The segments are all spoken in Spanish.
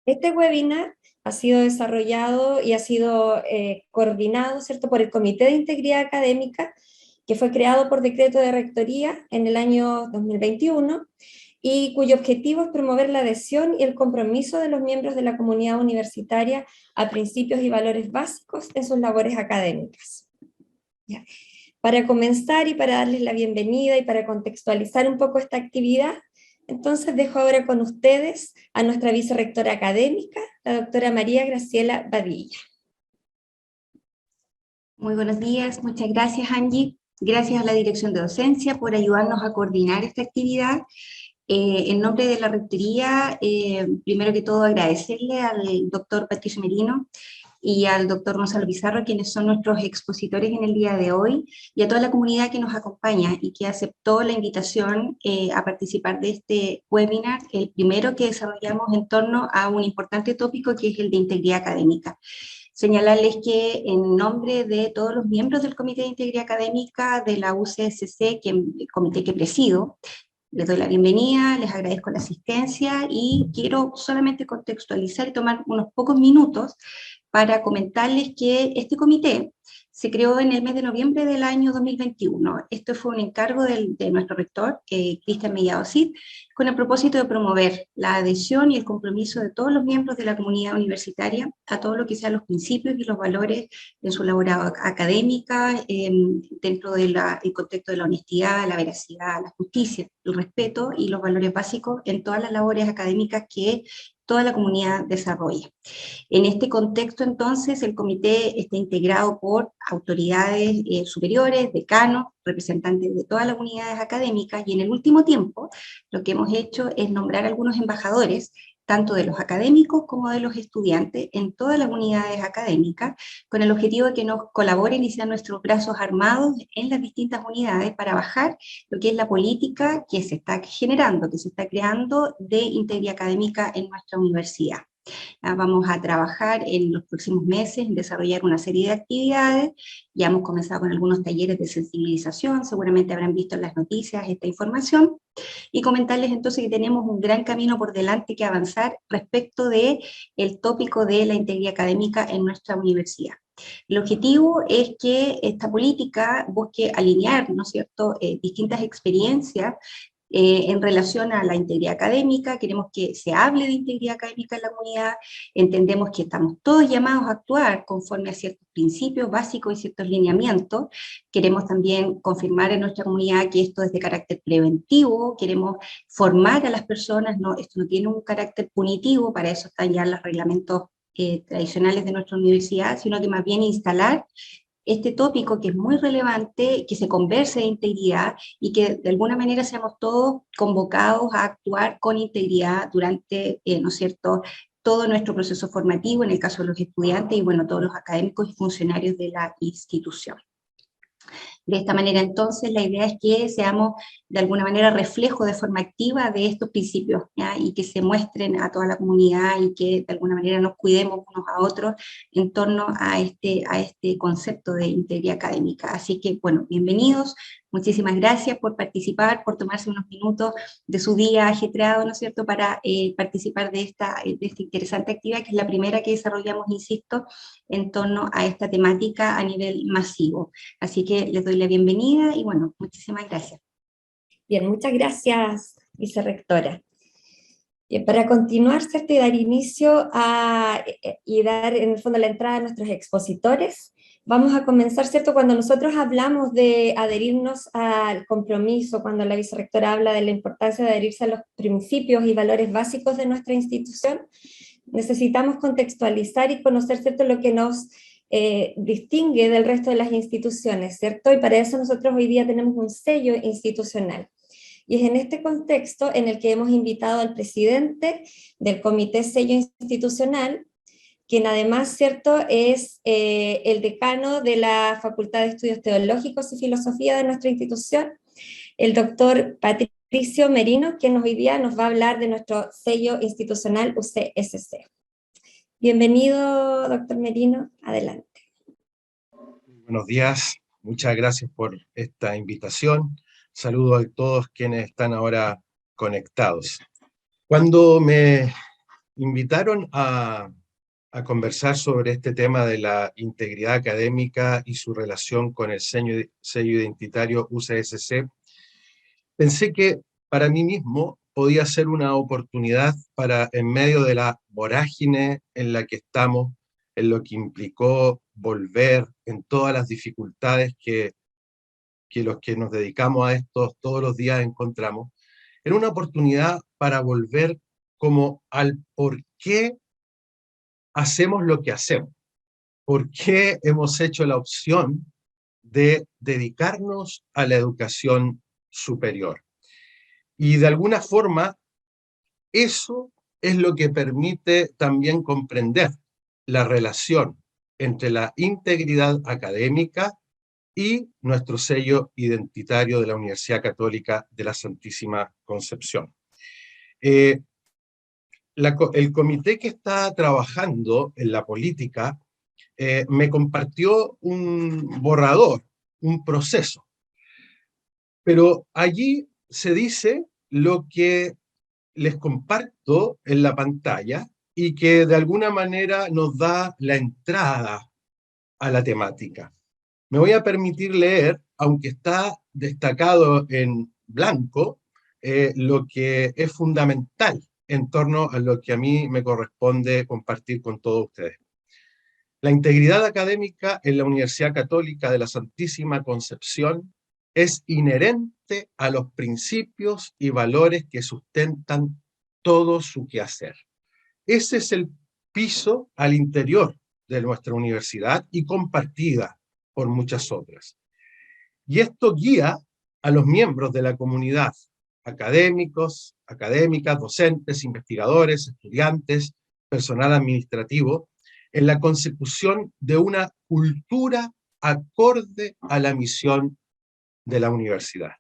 Este webinar ha sido desarrollado y ha sido coordinado, ¿cierto?, por el Comité de Integridad Académica, que fue creado por decreto de rectoría en el año 2021 y cuyo objetivo es promover la adhesión y el compromiso de los miembros de la comunidad universitaria a principios y valores básicos en sus labores académicas. ¿Ya? Para comenzar y para darles la bienvenida y para contextualizar un poco esta actividad, entonces dejo ahora con ustedes a nuestra vicerrectora académica, la doctora María Graciela Badilla. Muy buenos días, muchas gracias Angie. Gracias a la Dirección de Docencia por ayudarnos a coordinar esta actividad. En nombre de la Rectoría, primero que todo agradecerle al doctor Patricio Merino y al doctor Gonzalo Pizarro, quienes son nuestros expositores en el día de hoy, y a toda la comunidad que nos acompaña y que aceptó la invitación a participar de este webinar, el primero que desarrollamos en torno a un importante tópico que es el de integridad académica. Señalarles que en nombre de todos los miembros del Comité de Integridad Académica de la UCSC, el comité que presido, les doy la bienvenida, les agradezco la asistencia y quiero solamente contextualizar y tomar unos pocos minutos para comentarles que este comité se creó en el mes de noviembre del año 2021. Esto fue un encargo de nuestro rector, Cristian Mellado Cid, con el propósito de promover la adhesión y el compromiso de todos los miembros de la comunidad universitaria a todo lo que sean los principios y los valores en su labor académica, dentro del contexto de la honestidad, la veracidad, la justicia, el respeto y los valores básicos en todas las labores académicas que toda la comunidad desarrolla. En este contexto, entonces, el comité está integrado por autoridades superiores, decanos, representantes de todas las unidades académicas, y en el último tiempo lo que hemos hecho es nombrar algunos embajadores, tanto de los académicos como de los estudiantes, en todas las unidades académicas, con el objetivo de que nos colaboren y sean nuestros brazos armados en las distintas unidades para bajar lo que es la política que se está generando, que se está creando de integridad académica en nuestra universidad. Vamos a trabajar en los próximos meses en desarrollar una serie de actividades. Ya hemos comenzado con algunos talleres de sensibilización, seguramente habrán visto en las noticias esta información, y comentarles entonces que tenemos un gran camino por delante que avanzar respecto del tópico de la integridad académica en nuestra universidad. El objetivo es que esta política busque alinear, ¿no es cierto?, distintas experiencias en relación a la integridad académica. Queremos que se hable de integridad académica en la comunidad, entendemos que estamos todos llamados a actuar conforme a ciertos principios básicos y ciertos lineamientos. Queremos también confirmar en nuestra comunidad que esto es de carácter preventivo, queremos formar a las personas, no, esto no tiene un carácter punitivo, para eso están ya los reglamentos tradicionales de nuestra universidad, sino que más bien instalar este tópico que es muy relevante, que se converse de integridad y que de alguna manera seamos todos convocados a actuar con integridad durante, ¿no es cierto?, todo nuestro proceso formativo, en el caso de los estudiantes y, bueno, todos los académicos y funcionarios de la institución. De esta manera, entonces, la idea es que seamos de alguna manera reflejo de forma activa de estos principios, ¿ya?, y que se muestren a toda la comunidad y que de alguna manera nos cuidemos unos a otros en torno a este concepto de integridad académica. Así que, bueno, bienvenidos, muchísimas gracias por participar, por tomarse unos minutos de su día ajetreado, ¿no es cierto?, para participar de esta interesante actividad, que es la primera que desarrollamos, insisto, en torno a esta temática a nivel masivo. Así que les doy la bienvenida y, bueno, muchísimas gracias. Bien, muchas gracias, vicerrectora. Bien, para continuar, ¿cierto?, y dar inicio y dar en el fondo la entrada a nuestros expositores, vamos a comenzar, ¿cierto?, cuando nosotros hablamos de adherirnos al compromiso, cuando la vicerrectora habla de la importancia de adherirse a los principios y valores básicos de nuestra institución, necesitamos contextualizar y conocer, ¿cierto?, lo que nos distingue del resto de las instituciones, ¿cierto? Y para eso nosotros hoy día tenemos un sello institucional. Y es en este contexto en el que hemos invitado al presidente del Comité Sello Institucional, quien además, ¿cierto?, es el decano de la Facultad de Estudios Teológicos y Filosofía de nuestra institución, el doctor Patricio Merino, quien hoy día nos va a hablar de nuestro sello institucional UCSC. Bienvenido, doctor Merino, adelante. Buenos días, muchas gracias por esta invitación. Saludos a todos quienes están ahora conectados. Cuando me invitaron a conversar sobre este tema de la integridad académica y su relación con el sello identitario UCSC, pensé que para mí mismo podía ser una oportunidad para, en medio de la vorágine en la que estamos, en lo que implicó volver, en todas las dificultades que los que nos dedicamos a esto todos los días encontramos, era una oportunidad para volver como al por qué hacemos lo que hacemos, por qué hemos hecho la opción de dedicarnos a la educación superior. Y de alguna forma, eso es lo que permite también comprender la relación entre la integridad académica y nuestro sello identitario de la Universidad Católica de la Santísima Concepción. El comité que está trabajando en la política me compartió un borrador, un proceso, pero allí se dice lo que les comparto en la pantalla y que de alguna manera nos da la entrada a la temática. Me voy a permitir leer, aunque está destacado en blanco, lo que es fundamental en torno a lo que a mí me corresponde compartir con todos ustedes. La integridad académica en la Universidad Católica de la Santísima Concepción es inherente a los principios y valores que sustentan todo su quehacer. Ese es el piso al interior de nuestra universidad y compartida por muchas otras. Y esto guía a los miembros de la comunidad, académicos, académicas, docentes, investigadores, estudiantes, personal administrativo, en la consecución de una cultura acorde a la misión de la universidad.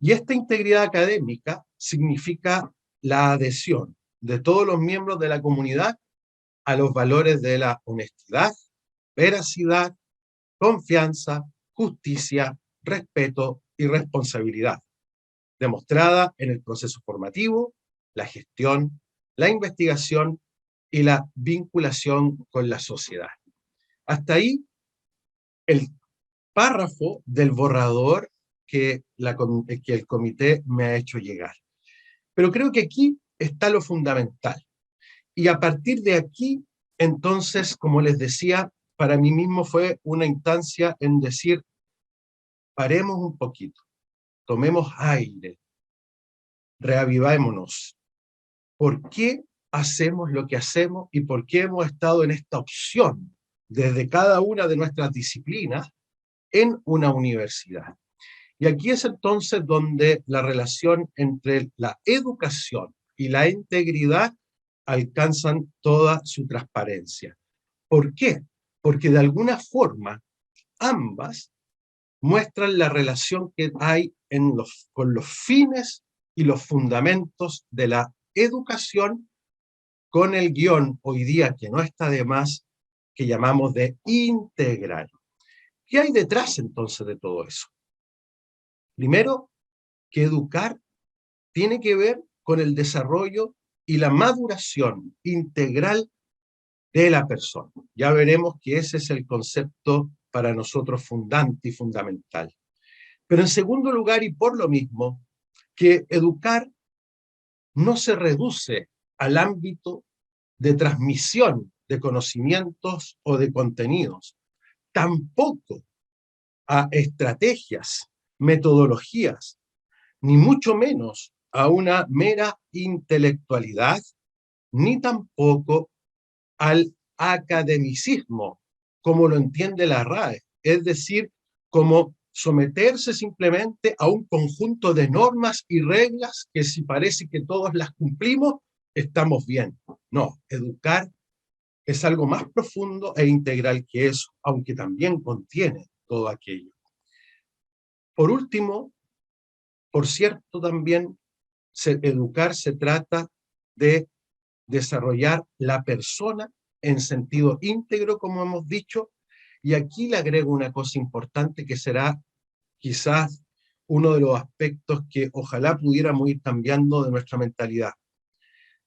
Y esta integridad académica significa la adhesión de todos los miembros de la comunidad a los valores de la honestidad, veracidad, confianza, justicia, respeto y responsabilidad, demostrada en el proceso formativo, la gestión, la investigación y la vinculación con la sociedad. Hasta ahí el párrafo del borrador que el comité me ha hecho llegar. Pero creo que aquí está lo fundamental. Y a partir de aquí, entonces, como les decía, para mí mismo fue una instancia en decir, paremos un poquito, tomemos aire, reavivémonos. ¿Por qué hacemos lo que hacemos y por qué hemos estado en esta opción desde cada una de nuestras disciplinas en una universidad? Y aquí es entonces donde la relación entre la educación y la integridad alcanzan toda su transparencia. ¿Por qué? Porque de alguna forma ambas muestran la relación que hay con los fines y los fundamentos de la educación con el guión hoy día, que no está de más, que llamamos de integral. ¿Qué hay detrás entonces de todo eso? Primero, que educar tiene que ver con el desarrollo y la maduración integral de la persona. Ya veremos que ese es el concepto para nosotros fundante y fundamental. Pero en segundo lugar, y por lo mismo, que educar no se reduce al ámbito de transmisión de conocimientos o de contenidos, tampoco a estrategias, metodologías, ni mucho menos a una mera intelectualidad, ni tampoco al academicismo, como lo entiende la RAE, es decir, como someterse simplemente a un conjunto de normas y reglas que si parece que todos las cumplimos, estamos bien. No, educar es algo más profundo e integral que eso, aunque también contiene todo aquello. Por último, por cierto, también educar se trata de desarrollar la persona en sentido íntegro, como hemos dicho, y aquí le agrego una cosa importante que será quizás uno de los aspectos que ojalá pudiéramos ir cambiando de nuestra mentalidad.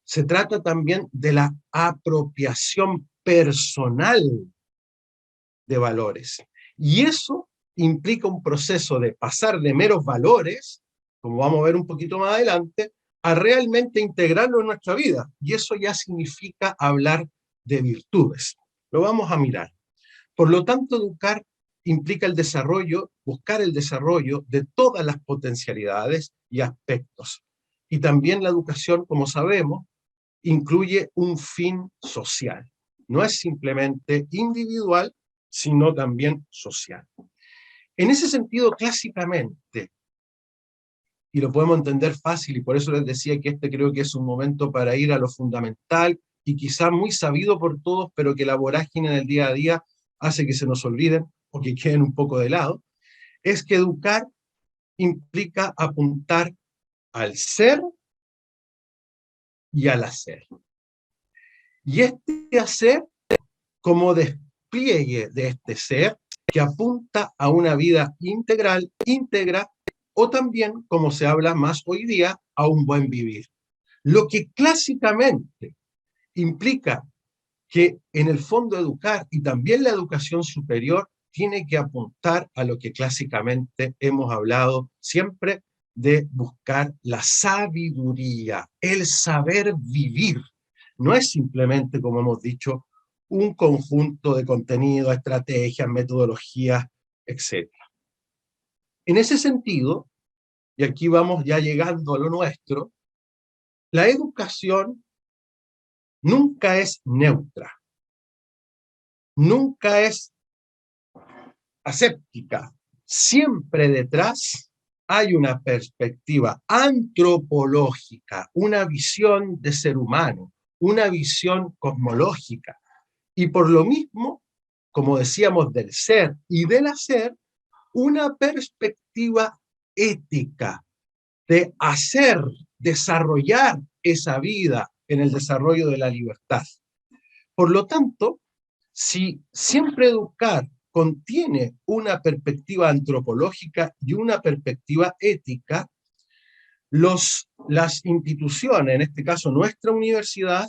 se trata también de la apropiación personal de valores. Y eso implica un proceso de pasar de meros valores, como vamos a ver un poquito más adelante, a realmente integrarlo en nuestra vida. Y eso ya significa hablar de virtudes. Lo vamos a mirar. Por lo tanto, educar implica el desarrollo, buscar el desarrollo de todas las potencialidades y aspectos. Y también la educación, como sabemos, incluye un fin social. No es simplemente individual, sino también social. En ese sentido, clásicamente, y lo podemos entender fácil, y por eso les decía que este creo que es un momento para ir a lo fundamental, y quizá muy sabido por todos, pero que la vorágine en el día a día hace que se nos olviden, o que queden un poco de lado, es que educar implica apuntar al ser y al hacer. Y este hacer como despliegue de este ser que apunta a una vida integral, íntegra, o también, como se habla más hoy día, a un buen vivir. Lo que clásicamente implica que en el fondo educar y también la educación superior tiene que apuntar a lo que clásicamente hemos hablado siempre de buscar la sabiduría, el saber vivir. No es simplemente, como hemos dicho, un conjunto de contenidos, estrategias, metodologías, etc. En ese sentido, y aquí vamos ya llegando a lo nuestro, la educación nunca es neutra, nunca es aséptica. Siempre detrás hay una perspectiva antropológica, una visión de ser humano, una visión cosmológica. Y por lo mismo, como decíamos, del ser y del hacer, una perspectiva ética de hacer, desarrollar esa vida en el desarrollo de la libertad. Por lo tanto, si siempre educar contiene una perspectiva antropológica y una perspectiva ética, las instituciones, en este caso nuestra universidad,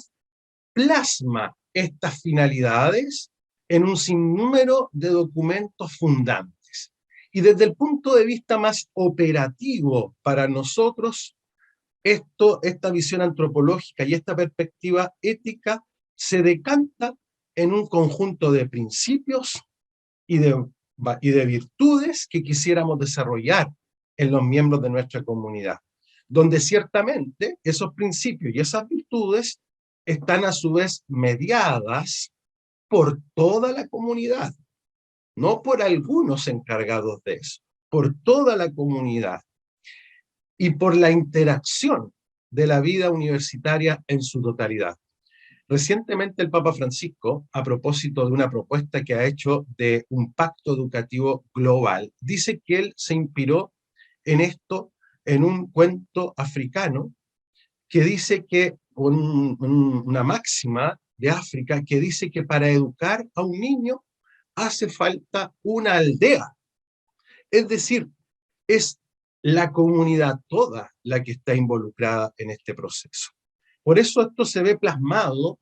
plasma estas finalidades en un sinnúmero de documentos fundantes. Y desde el punto de vista más operativo para nosotros, esta visión antropológica y esta perspectiva ética se decanta en un conjunto de principios y de virtudes que quisiéramos desarrollar en los miembros de nuestra comunidad, donde ciertamente esos principios y esas virtudes están a su vez mediadas por toda la comunidad, no por algunos encargados de eso, por toda la comunidad y por la interacción de la vida universitaria en su totalidad. Recientemente el Papa Francisco, a propósito de una propuesta que ha hecho de un pacto educativo global, dice que él se inspiró en esto, en un cuento africano, que dice que, una máxima de África, que dice que para educar a un niño hace falta una aldea. Es decir, es la comunidad toda la que está involucrada en este proceso. Por eso esto se ve plasmado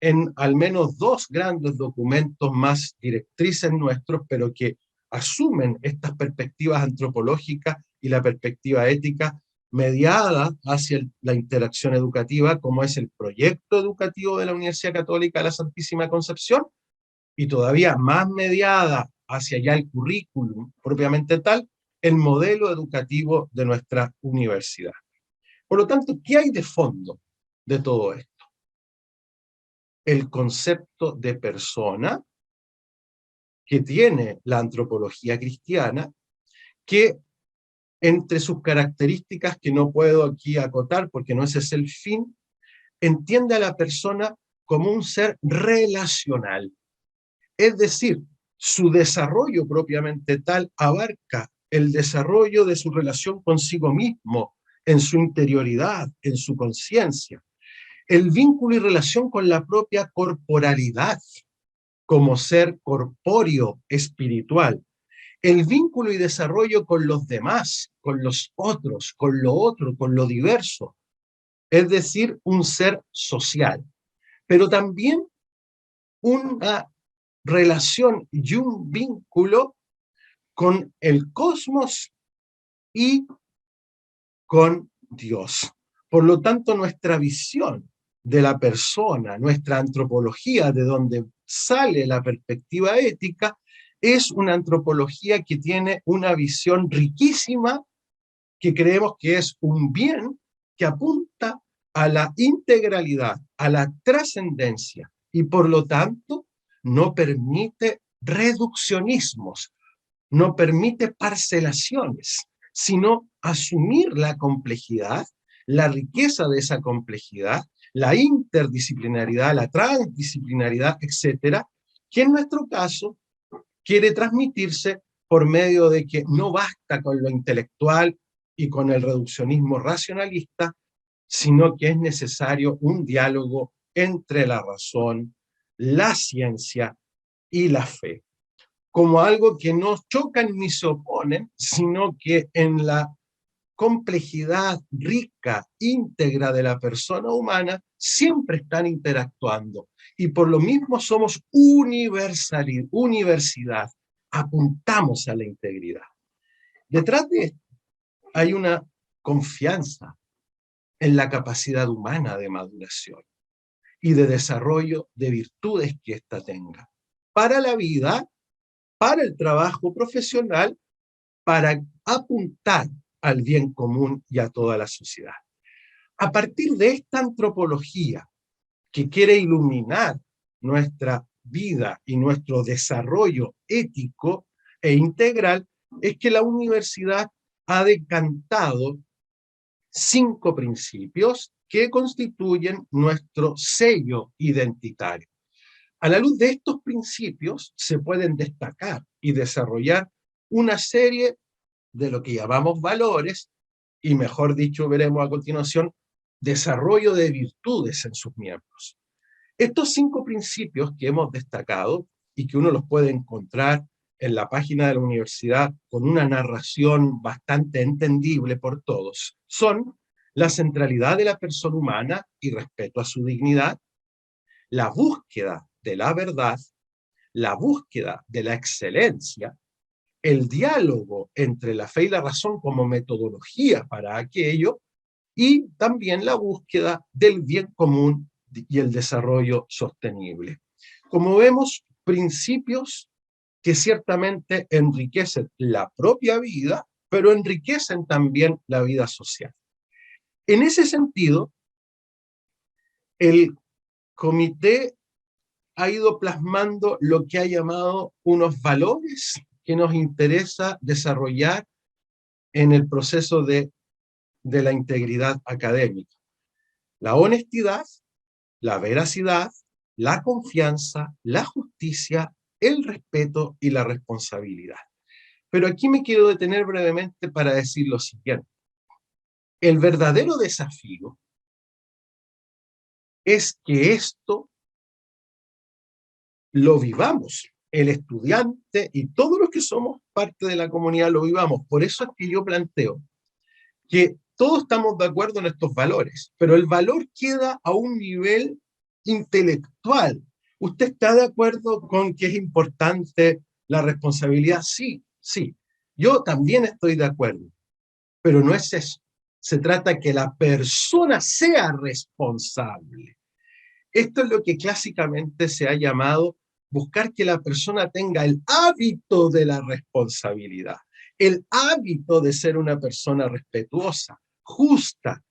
en al menos dos grandes documentos más directrices nuestros, pero que asumen estas perspectivas antropológicas y la perspectiva ética mediada hacia la interacción educativa, como es el proyecto educativo de la Universidad Católica de la Santísima Concepción, y todavía más mediada hacia allá el currículum propiamente tal, el modelo educativo de nuestra universidad. Por lo tanto, ¿qué hay de fondo de todo esto? El concepto de persona que tiene la antropología cristiana, que entre sus características, que no puedo aquí acotar porque no ese es el fin, entiende a la persona como un ser relacional. Es decir, su desarrollo propiamente tal abarca el desarrollo de su relación consigo mismo, en su interioridad, en su conciencia. El vínculo y relación con la propia corporalidad, como ser corpóreo espiritual. El vínculo y desarrollo con los demás, con los otros, con lo otro, con lo diverso. es decir, un ser social, pero también una relación y un vínculo con el cosmos y con Dios. Por lo tanto, nuestra visión de la persona, nuestra antropología, de donde sale la perspectiva ética, es una antropología que tiene una visión riquísima, que creemos que es un bien que apunta a la integralidad, a la trascendencia, y por lo tanto no permite reduccionismos, no permite parcelaciones, sino asumir la complejidad, la riqueza de esa complejidad, la interdisciplinaridad, la transdisciplinaridad, etcétera, que en nuestro caso quiere transmitirse por medio de que no basta con lo intelectual y con el reduccionismo racionalista, sino que es necesario un diálogo entre la razón, la ciencia y la fe, como algo que no chocan ni se oponen, sino que en la complejidad rica, íntegra de la persona humana, siempre están interactuando. Y por lo mismo somos universidad, apuntamos a la integridad. Detrás de esto hay una confianza en la capacidad humana de maduración y de desarrollo de virtudes que ésta tenga para la vida, para el trabajo profesional, para apuntar al bien común y a toda la sociedad. A partir de esta antropología que quiere iluminar nuestra vida y nuestro desarrollo ético e integral, es que la universidad ha decantado 5 principios que constituyen nuestro sello identitario. A la luz de estos principios se pueden destacar y desarrollar una serie de lo que llamamos valores, y mejor dicho, veremos a continuación, desarrollo de virtudes en sus miembros. Estos 5 principios que hemos destacado y que uno los puede encontrar en la página de la universidad con una narración bastante entendible por todos, son la centralidad de la persona humana y respeto a su dignidad, la búsqueda de la verdad, la búsqueda de la excelencia, el diálogo entre la fe y la razón como metodología para aquello, y también la búsqueda del bien común y el desarrollo sostenible. Como vemos, principios que ciertamente enriquecen la propia vida, pero enriquecen también la vida social. En ese sentido, el comité ha ido plasmando lo que ha llamado unos valores que nos interesa desarrollar en el proceso de la integridad académica. La honestidad, la veracidad, la confianza, la justicia, el respeto y la responsabilidad. Pero aquí me quiero detener brevemente para decir lo siguiente. El verdadero desafío es que esto lo vivamos, el estudiante y todos los que somos parte de la comunidad lo vivamos. Por eso es que yo planteo que todos estamos de acuerdo en estos valores, pero el valor queda a un nivel intelectual. ¿Usted está de acuerdo con que es importante la responsabilidad? Sí, sí. Yo también estoy de acuerdo, pero no es eso. Se trata de que la persona sea responsable. Esto es lo que clásicamente se ha llamado buscar que la persona tenga el hábito de la responsabilidad, el hábito de ser una persona respetuosa, justa,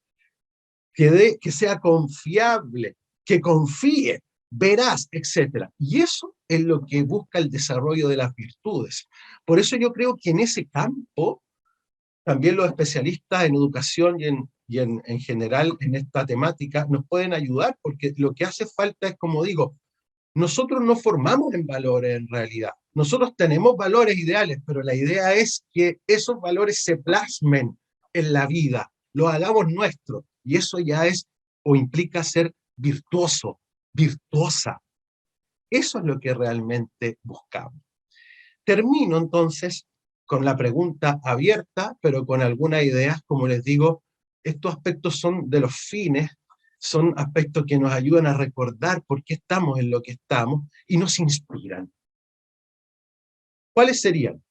que sea confiable, que confíe, veraz, etc. Y eso es lo que busca el desarrollo de las virtudes. Por eso yo creo que en ese campo, también los especialistas en educación y en general en esta temática nos pueden ayudar, porque lo que hace falta es, como digo, nosotros no formamos en valores en realidad. Nosotros tenemos valores ideales, pero la idea es que esos valores se plasmen en la vida, lo hagamos nuestro, y eso ya es o implica ser virtuoso, virtuosa. Eso es lo que realmente buscamos. Termino entonces con la pregunta abierta, pero con algunas ideas, como les digo, estos aspectos son de los fines, son aspectos que nos ayudan a recordar por qué estamos en lo que estamos y nos inspiran. ¿Cuáles serían?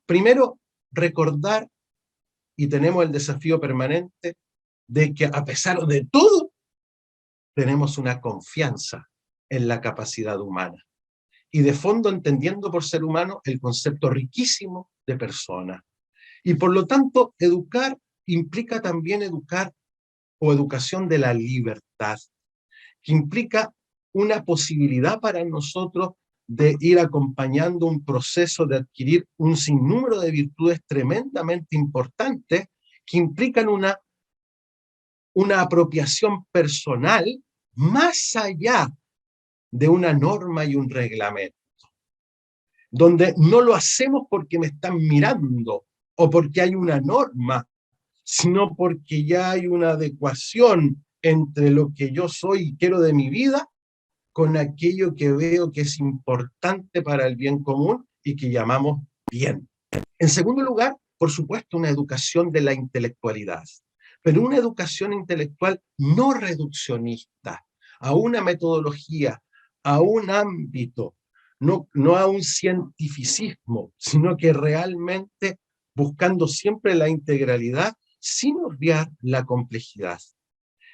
Primero, recordar, y tenemos el desafío permanente, de que a pesar de todo, tenemos una confianza en la capacidad humana. Y de fondo entendiendo por ser humano el concepto riquísimo de persona. Y por lo tanto, educar implica también educar o educación de la libertad, que implica una posibilidad para nosotros de ir acompañando un proceso de adquirir un sinnúmero de virtudes tremendamente importantes que implican una apropiación personal más allá de una norma y un reglamento, donde no lo hacemos porque me están mirando o porque hay una norma, sino porque ya hay una adecuación entre lo que yo soy y quiero de mi vida con aquello que veo que es importante para el bien común y que llamamos bien. En segundo lugar, por supuesto, una educación de la intelectualidad, pero una educación intelectual no reduccionista a una metodología, a un ámbito, no a un cientificismo, sino que realmente buscando siempre la integralidad sin obviar la complejidad.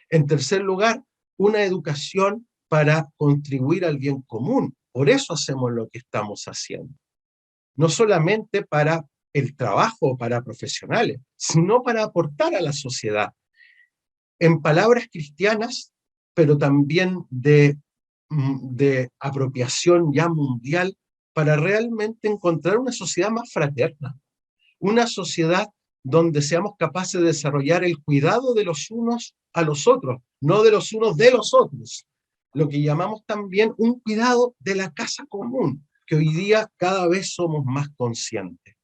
En tercer lugar, una educación para contribuir al bien común. Por eso hacemos lo que estamos haciendo. No solamente para el trabajo o para profesionales, sino para aportar a la sociedad. En palabras cristianas, pero también de apropiación ya mundial, para realmente encontrar una sociedad más fraterna, una sociedad donde seamos capaces de desarrollar el cuidado de los unos a los otros, no de los unos de los otros, lo que llamamos también un cuidado de la casa común, que hoy día cada vez somos más conscientes.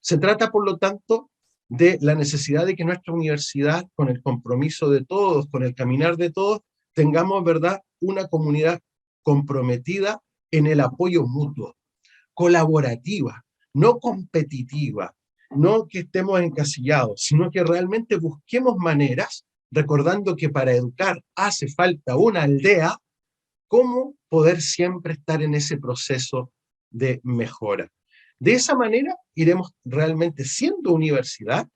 Se trata, por lo tanto, de la necesidad de que nuestra universidad, con el compromiso de todos, con el caminar de todos, tengamos, ¿verdad?, una comunidad comprometida en el apoyo mutuo, colaborativa, no competitiva, no que estemos encasillados, sino que realmente busquemos maneras, recordando que para educar hace falta una aldea, cómo poder siempre estar en ese proceso de mejora. De esa manera iremos realmente siendo universidad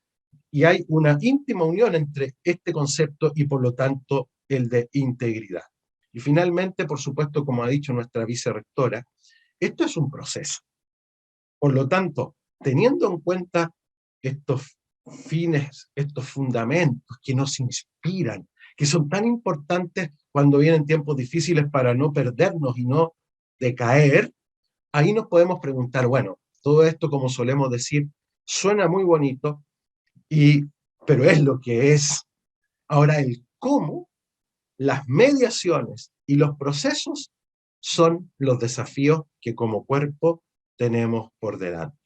y hay una íntima unión entre este concepto y por lo tanto el de integridad. Y finalmente, por supuesto, como ha dicho nuestra vicerrectora, esto es un proceso. Por lo tanto, teniendo en cuenta estos fines, estos fundamentos que nos inspiran, que son tan importantes cuando vienen tiempos difíciles para no perdernos y no decaer, ahí nos podemos preguntar, bueno, todo esto, como solemos decir, suena muy bonito, pero es lo que es. Ahora, el cómo, las mediaciones y los procesos son los desafíos que como cuerpo tenemos por delante.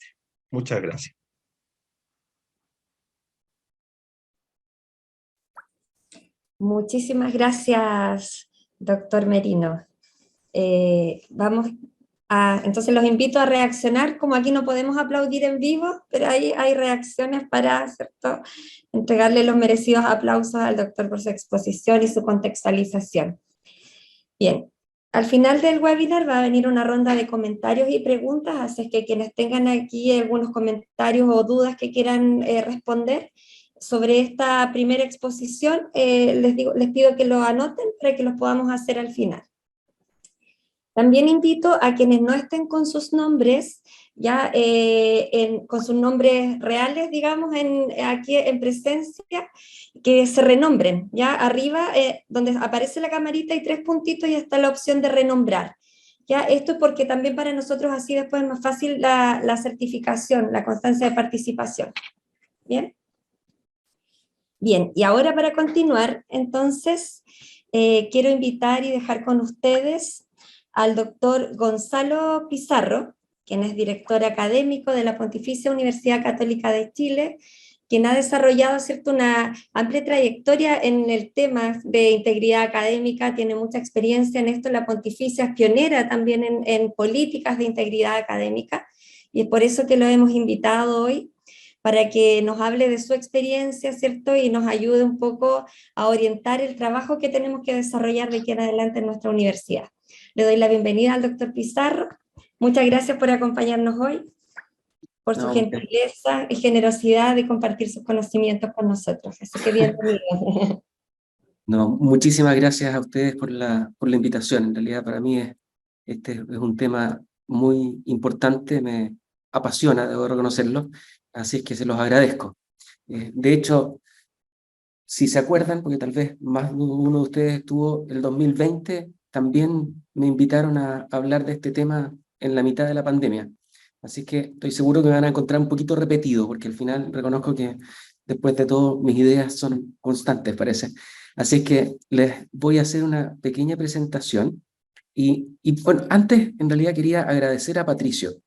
Muchas gracias. Muchísimas gracias, doctor Merino. Entonces los invito a reaccionar, como aquí no podemos aplaudir en vivo, pero ahí hay reacciones para, ¿cierto?, entregarle los merecidos aplausos al doctor por su exposición y su contextualización. Bien, al final del webinar va a venir una ronda de comentarios y preguntas, así que quienes tengan aquí algunos comentarios o dudas que quieran responder sobre esta primera exposición, les pido que lo anoten para que los podamos hacer al final. También invito a quienes no estén con sus nombres, ya con sus nombres reales, digamos, aquí en presencia, que se renombren. Ya arriba, donde aparece la camarita, hay 3 puntitos y está la opción de renombrar. Ya, esto es porque también para nosotros así después es más fácil la certificación, la constancia de participación. ¿Bien? Bien, y ahora para continuar, entonces, quiero invitar y dejar con ustedes al doctor Gonzalo Pizarro, quien es director académico de la Pontificia Universidad Católica de Chile, quien ha desarrollado, ¿cierto?, una amplia trayectoria en el tema de integridad académica, tiene mucha experiencia en esto, la Pontificia es pionera también en políticas de integridad académica, y es por eso que lo hemos invitado hoy, para que nos hable de su experiencia, ¿cierto? Y nos ayude un poco a orientar el trabajo que tenemos que desarrollar de aquí en adelante en nuestra universidad. Le doy la bienvenida al doctor Pizarro. Muchas gracias por acompañarnos hoy, por su gentileza y generosidad de compartir sus conocimientos con nosotros. Así que bienvenido. No, muchísimas gracias a ustedes por la invitación. En realidad para mí este es un tema muy importante, me apasiona, debo reconocerlo, así es que se los agradezco. De hecho, si se acuerdan, porque tal vez más de uno de ustedes estuvo el 2020, también me invitaron a hablar de este tema en la mitad de la pandemia. Así que estoy seguro que me van a encontrar un poquito repetido, porque al final reconozco que después de todo mis ideas son constantes, parece. Así que les voy a hacer una pequeña presentación. Y bueno, antes en realidad quería agradecer a Patricio.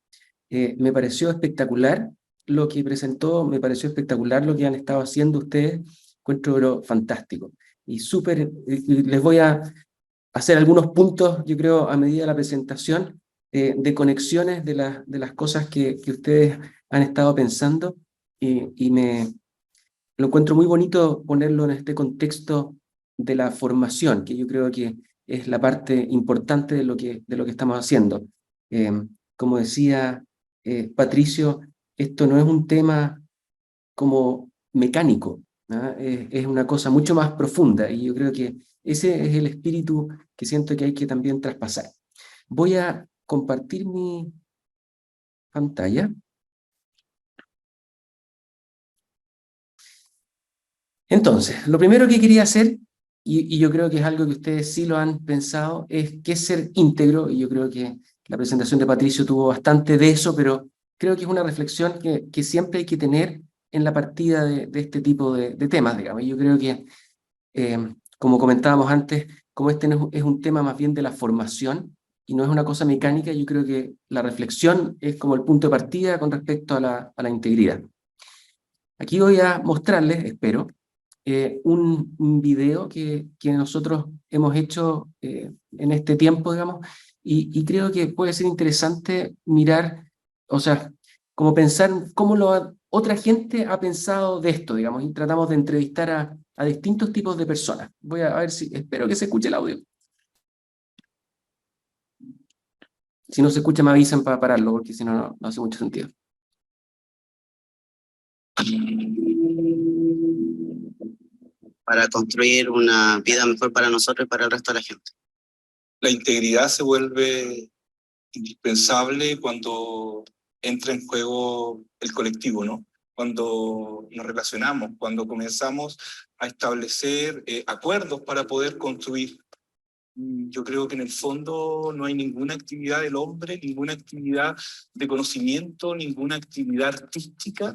Me pareció espectacular lo que presentó, me pareció espectacular lo que han estado haciendo ustedes. Encuentro pero fantástico. Y súper, y les voy a hacer algunos puntos, yo creo, a medida de la presentación, de conexiones de las cosas que ustedes han estado pensando, y lo encuentro muy bonito ponerlo en este contexto de la formación, que yo creo que es la parte importante de lo que estamos haciendo. Como decía Patricio, esto no es un tema como mecánico, ¿no? Es una cosa mucho más profunda, y yo creo que ese es el espíritu que siento que hay que también traspasar. Voy a compartir mi pantalla. Entonces, lo primero que quería hacer, y yo creo que es algo que ustedes sí lo han pensado, es qué es ser íntegro, y yo creo que la presentación de Patricio tuvo bastante de eso, pero creo que es una reflexión que siempre hay que tener en la partida de este tipo de temas, digamos. Y yo creo que, como comentábamos antes, como este no es un tema más bien de la formación, y no es una cosa mecánica, yo creo que la reflexión es como el punto de partida con respecto a la integridad. Aquí voy a mostrarles, espero, un video que nosotros hemos hecho en este tiempo, digamos, y creo que puede ser interesante mirar, o sea, como pensar cómo otra gente ha pensado de esto, digamos, y tratamos de entrevistar a distintos tipos de personas. Voy a ver si, espero que se escuche el audio. Si no se escucha, me avisan para pararlo, porque si no, no hace mucho sentido. Para construir una vida mejor para nosotros y para el resto de la gente. La integridad se vuelve indispensable cuando entra en juego el colectivo, ¿no? Cuando nos relacionamos, cuando comenzamos a establecer acuerdos para poder construir. Yo creo que en el fondo no hay ninguna actividad del hombre, ninguna actividad de conocimiento, ninguna actividad artística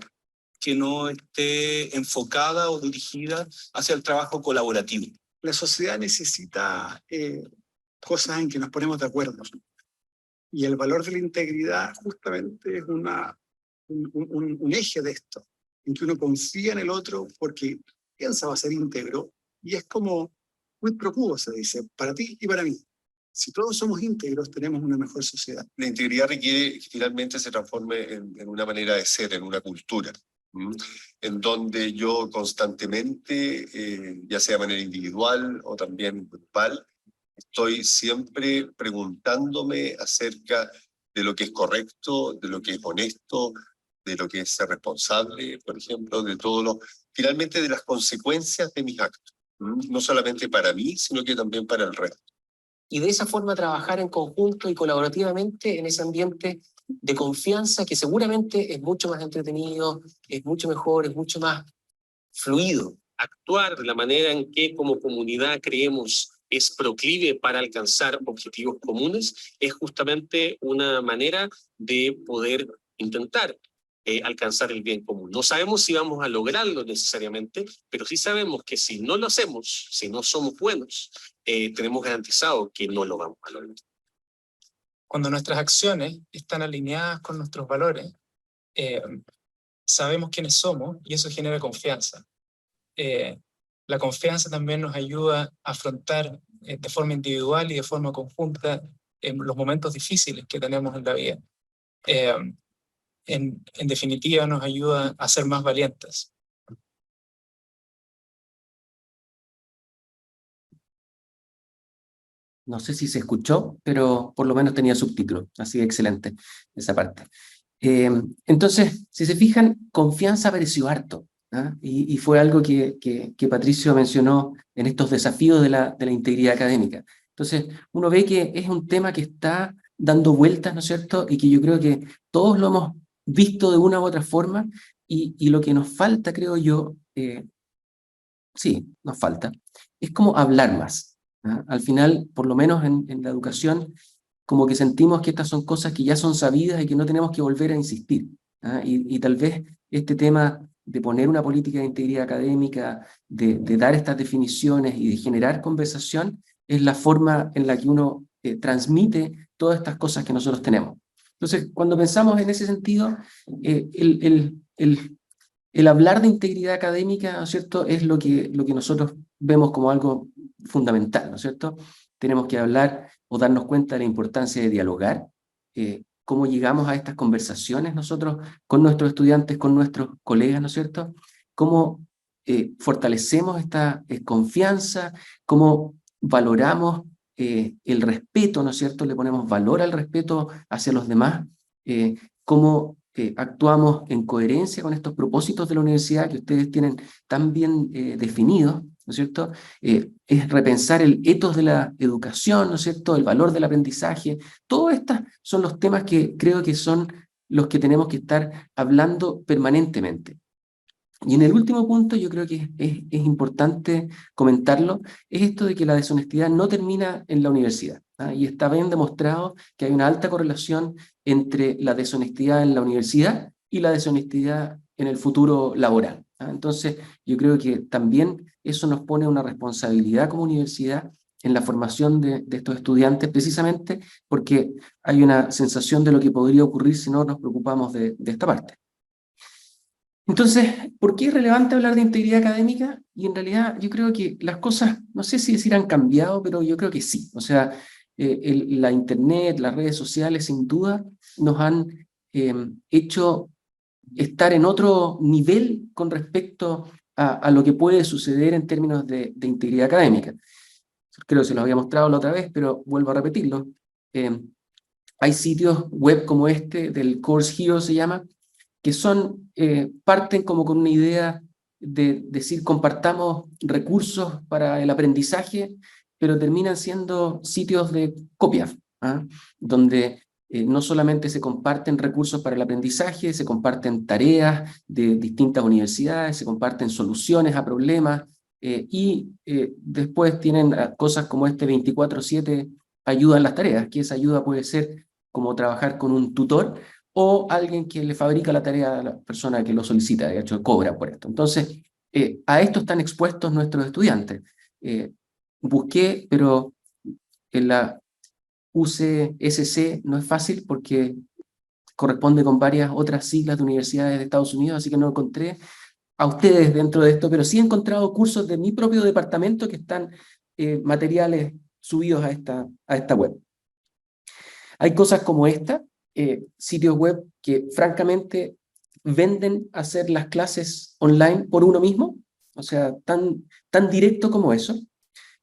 que no esté enfocada o dirigida hacia el trabajo colaborativo. La sociedad necesita cosas en que nos ponemos de acuerdo. Y el valor de la integridad justamente es un eje de esto, en que uno confía en el otro porque piensa va a ser íntegro, y es como quid pro quo, se dice, para ti y para mí. Si todos somos íntegros, tenemos una mejor sociedad. La integridad requiere que finalmente se transforme en una manera de ser, en una cultura, en donde yo constantemente, ya sea de manera individual o también grupal, estoy siempre preguntándome acerca de lo que es correcto, de lo que es honesto, de lo que es ser responsable, por ejemplo, de finalmente de las consecuencias de mis actos, no solamente para mí, sino que también para el resto. Y de esa forma trabajar en conjunto y colaborativamente en ese ambiente de confianza que seguramente es mucho más entretenido, es mucho mejor, es mucho más fluido. Actuar de la manera en que como comunidad creemos es proclive para alcanzar objetivos comunes es justamente una manera de poder intentar alcanzar el bien común. No sabemos si vamos a lograrlo necesariamente, pero sí sabemos que si no lo hacemos, si no somos buenos, tenemos garantizado que no lo vamos a lograr. Cuando nuestras acciones están alineadas con nuestros valores, sabemos quiénes somos y eso genera confianza. La confianza también nos ayuda a afrontar de forma individual y de forma conjunta los momentos difíciles que tenemos en la vida. en definitiva nos ayuda a ser más valientes. No sé si se escuchó, pero por lo menos tenía subtítulos, así que excelente esa parte. Entonces, si se fijan, confianza apareció harto, ¿ah? Y fue algo que Patricio mencionó en estos desafíos de la integridad académica. Entonces, uno ve que es un tema que está dando vueltas, ¿no es cierto? Y que yo creo que todos lo hemos visto de una u otra forma, y lo que nos falta, creo yo, sí, nos falta, es como hablar más, ¿ah? Al final, por lo menos en la educación, como que sentimos que estas son cosas que ya son sabidas y que no tenemos que volver a insistir, ¿ah? Y tal vez este tema de poner una política de integridad académica, de dar estas definiciones y de generar conversación, es la forma en la que uno transmite todas estas cosas que nosotros tenemos. Entonces, cuando pensamos en ese sentido, el hablar de integridad académica, ¿no es cierto?, es lo que nosotros vemos como algo fundamental, ¿no es cierto? Tenemos que hablar o darnos cuenta de la importancia de dialogar, cómo llegamos a estas conversaciones nosotros con nuestros estudiantes, con nuestros colegas, ¿no es cierto? Cómo fortalecemos esta confianza, cómo valoramos el respeto, ¿no es cierto? Le ponemos valor al respeto hacia los demás, cómo actuamos en coherencia con estos propósitos de la universidad que ustedes tienen tan bien definidos, ¿no es cierto? Es repensar el ethos de la educación, ¿no es cierto? El valor del aprendizaje. Todos estos son los temas que creo que son los que tenemos que estar hablando permanentemente. Y en el último punto, yo creo que es importante comentarlo, es esto de que la deshonestidad no termina en la universidad, ¿ah? Y está bien demostrado que hay una alta correlación entre la deshonestidad en la universidad y la deshonestidad en el futuro laboral, ¿ah? Entonces, yo creo que también eso nos pone una responsabilidad como universidad en la formación de estos estudiantes, precisamente porque hay una sensación de lo que podría ocurrir si no nos preocupamos de esta parte. Entonces, ¿por qué es relevante hablar de integridad académica? Y en realidad yo creo que las cosas, no sé si decir han cambiado, pero yo creo que sí. O sea, la internet, las redes sociales, sin duda, nos han hecho estar en otro nivel con respecto a lo que puede suceder en términos de integridad académica. Creo que se los había mostrado la otra vez, pero vuelvo a repetirlo. Hay sitios web como este, del Course Hero se llama, que parten como con una idea de decir compartamos recursos para el aprendizaje, pero terminan siendo sitios de copia, ¿ah? Donde no solamente se comparten recursos para el aprendizaje, se comparten tareas de distintas universidades, se comparten soluciones a problemas, y después tienen cosas como este 24/7 ayuda en las tareas, que esa ayuda puede ser como trabajar con un tutor, o alguien que le fabrica la tarea a la persona que lo solicita, de hecho cobra por esto. Entonces, a esto están expuestos nuestros estudiantes. Busqué, pero en la UCSC no es fácil porque corresponde con varias otras siglas de universidades de Estados Unidos, así que no encontré a ustedes dentro de esto, pero sí he encontrado cursos de mi propio departamento que están materiales subidos a esta web. Hay cosas como esta, sitios web que francamente venden hacer las clases online por uno mismo, o sea, tan directo como eso.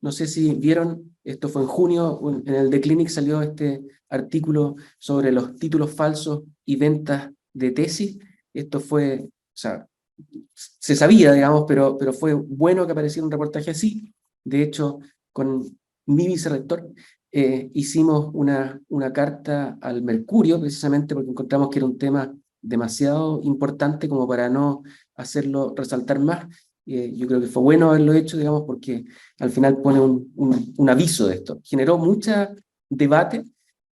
No sé si vieron, esto fue en junio, en el The Clinic salió este artículo sobre los títulos falsos y ventas de tesis. Esto fue, o sea, se sabía, digamos, pero fue bueno que apareciera un reportaje así. De hecho, con mi vicerrector hicimos una carta al Mercurio, precisamente porque encontramos que era un tema demasiado importante como para no hacerlo resaltar más. Yo creo que fue bueno haberlo hecho, digamos, porque al final pone un aviso de esto. Generó mucho debate,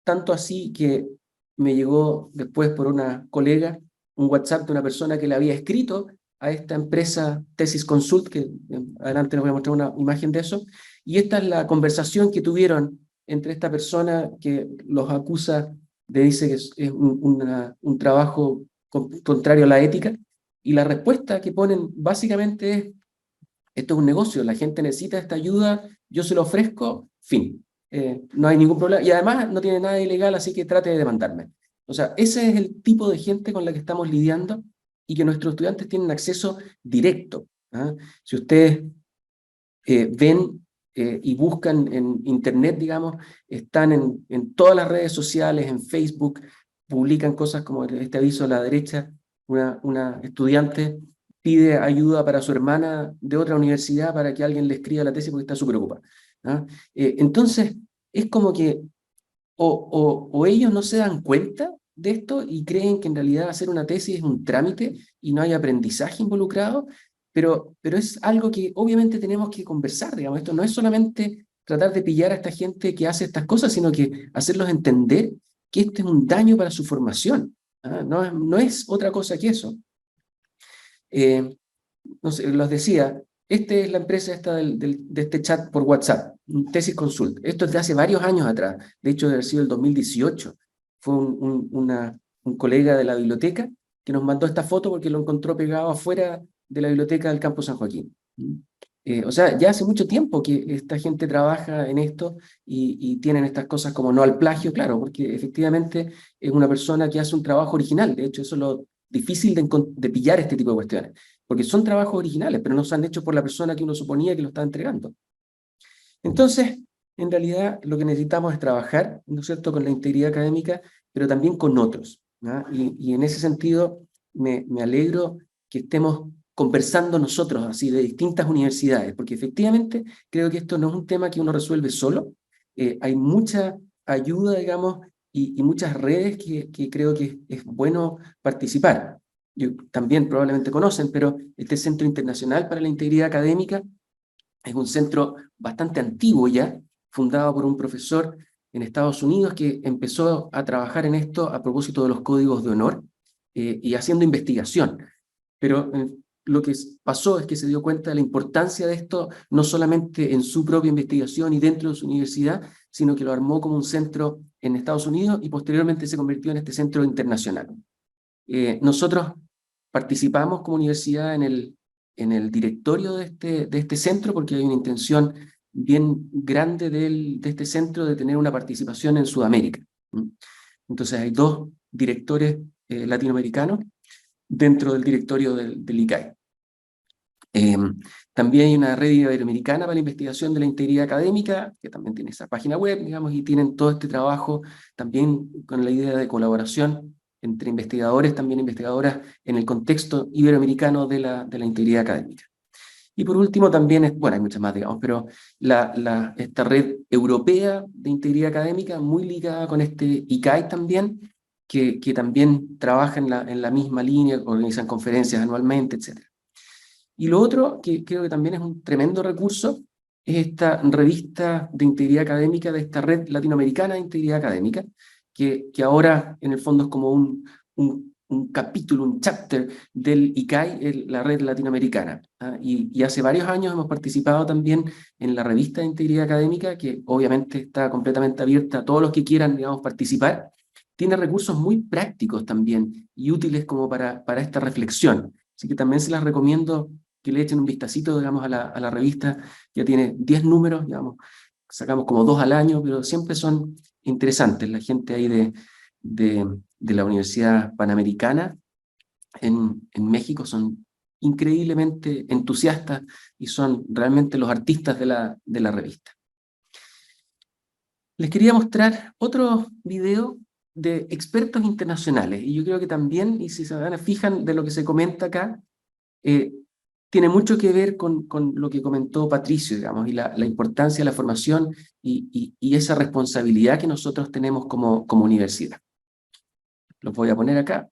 tanto así que me llegó después por una colega un WhatsApp de una persona que le había escrito a esta empresa Tesis Consult, que adelante les voy a mostrar una imagen de eso, y esta es la conversación que tuvieron entre esta persona que los acusa dice que es un trabajo contrario a la ética, y la respuesta que ponen básicamente es: esto es un negocio, la gente necesita esta ayuda, yo se lo ofrezco, fin. No hay ningún problema, y además no tiene nada ilegal, así que trate de demandarme. O sea, ese es el tipo de gente con la que estamos lidiando y que nuestros estudiantes tienen acceso directo. ¿Ah? Si ustedes ven y buscan en internet, digamos, están en todas las redes sociales, en Facebook, publican cosas como este aviso a la derecha, una estudiante pide ayuda para su hermana de otra universidad para que alguien le escriba la tesis porque está súper ocupada. ¿Ah? Entonces, es como que o ellos no se dan cuenta de esto y creen que en realidad hacer una tesis es un trámite y no hay aprendizaje involucrado, pero es algo que obviamente tenemos que conversar, digamos. Esto no es solamente tratar de pillar a esta gente que hace estas cosas, sino que hacerlos entender que este es un daño para su formación. ¿Ah? No es otra cosa que eso. No sé, los decía, esta es la empresa de este chat por WhatsApp, Tesis Consult. Esto es de hace varios años atrás, de hecho debe haber sido el 2018. Fue un colega de la biblioteca que nos mandó esta foto porque lo encontró pegado afuera de la biblioteca del Campo San Joaquín. O sea, ya hace mucho tiempo que esta gente trabaja en esto y tienen estas cosas como no al plagio, claro, porque efectivamente es una persona que hace un trabajo original. De hecho, eso es lo difícil de pillar este tipo de cuestiones, porque son trabajos originales, pero no se han hecho por la persona que uno suponía que lo estaba entregando. Entonces, en realidad, lo que necesitamos es trabajar, ¿no es cierto?, con la integridad académica, pero también con otros. ¿No? Y en ese sentido, me alegro que estemos conversando nosotros, así, de distintas universidades, porque efectivamente creo que esto no es un tema que uno resuelve solo. Hay mucha ayuda, digamos, y muchas redes que creo que es bueno participar. También probablemente conocen, pero este Centro Internacional para la Integridad Académica es un centro bastante antiguo ya, fundado por un profesor en Estados Unidos que empezó a trabajar en esto a propósito de los códigos de honor y haciendo investigación. Pero lo que pasó es que se dio cuenta de la importancia de esto, no solamente en su propia investigación y dentro de su universidad, sino que lo armó como un centro en Estados Unidos y posteriormente se convirtió en este centro internacional. Nosotros participamos como universidad en el directorio de este centro porque hay una intención bien grande de este centro de tener una participación en Sudamérica. Entonces hay 2 directores latinoamericanos dentro del directorio del ICAE. También hay una red iberoamericana para la investigación de la integridad académica, que también tiene esa página web, digamos, y tienen todo este trabajo también con la idea de colaboración entre investigadores, también investigadoras, en el contexto iberoamericano de la integridad académica. Y por último también, bueno, hay muchas más, digamos, pero esta red europea de integridad académica, muy ligada con este ICAE también, que también trabaja en la misma línea, organizan conferencias anualmente, etc. Y lo otro, que creo que también es un tremendo recurso, es esta revista de integridad académica de esta red latinoamericana de integridad académica, que ahora en el fondo es como un capítulo, un chapter del ICAE, la red latinoamericana. ¿Ah? Y hace varios años hemos participado también en la revista de integridad académica, que obviamente está completamente abierta a todos los que quieran, digamos, participar. Tiene recursos muy prácticos también y útiles como para esta reflexión. Así que también se las recomiendo que le echen un vistacito, digamos, a la revista. Ya tiene 10 números, digamos, sacamos como 2 al año, pero siempre son interesantes. La gente ahí de la Universidad Panamericana en México son increíblemente entusiastas y son realmente los artistas de la revista. Les quería mostrar otro video de expertos internacionales, y yo creo que también, y si se fijan de lo que se comenta acá, tiene mucho que ver con lo que comentó Patricio, digamos, y la importancia de la formación y esa responsabilidad que nosotros tenemos como universidad. Los voy a poner acá.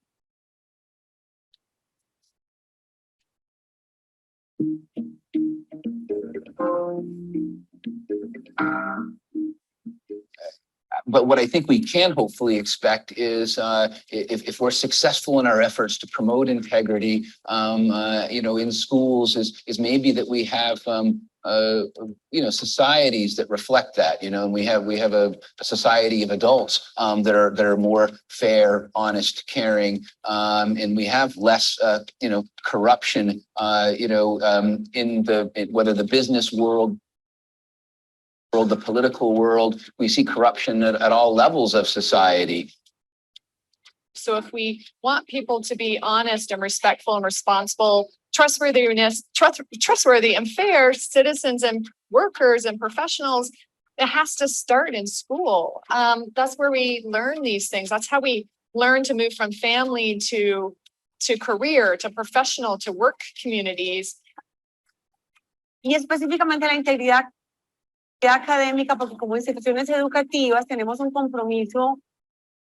But what I think we can hopefully expect is if we're successful in our efforts to promote integrity, in schools, is maybe that we have societies that reflect that. And we have a society of adults that are more fair, honest, caring, and we have less corruption. In whether the business world, the political world, we see corruption at all levels of society. So if we want people to be honest and respectful and responsible, trustworthy and fair citizens and workers and professionals, it has to start in school. That's where we learn these things. That's how we learn to move from family to career, to professional, to work communities. Y específicamente la integridad académica, porque como instituciones educativas tenemos un compromiso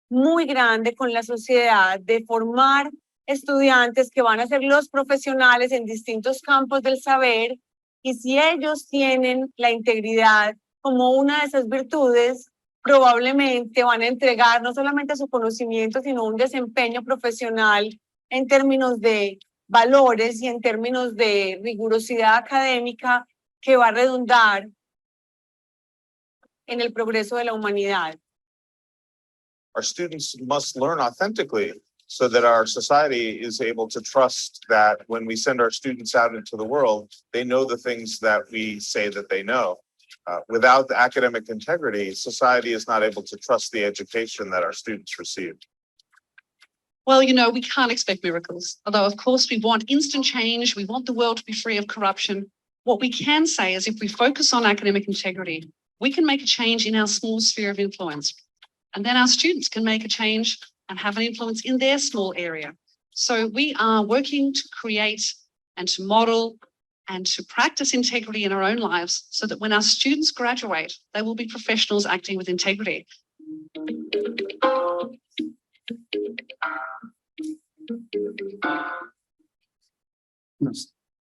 muy grande con la sociedad de formar estudiantes que van a ser los profesionales en distintos campos del saber, y si ellos tienen la integridad como una de esas virtudes, probablemente van a entregar no solamente su conocimiento, sino un desempeño profesional en términos de valores y en términos de rigurosidad académica que va a redundar en el progreso de la humanidad. Our students must learn authentically so that our society is able to trust that when we send our students out into the world, they know the things that we say that they know. Without the academic integrity, society is not able to trust the education that our students receive. Well, you know, we can't expect miracles. Although, of course, we want instant change. We want the world to be free of corruption. What we can say is if we focus on academic integrity, we can make a change in our small sphere of influence. And then our students can make a change and have an influence in their small area. So we are working to create and to model and to practice integrity in our own lives so that when our students graduate, they will be professionals acting with integrity.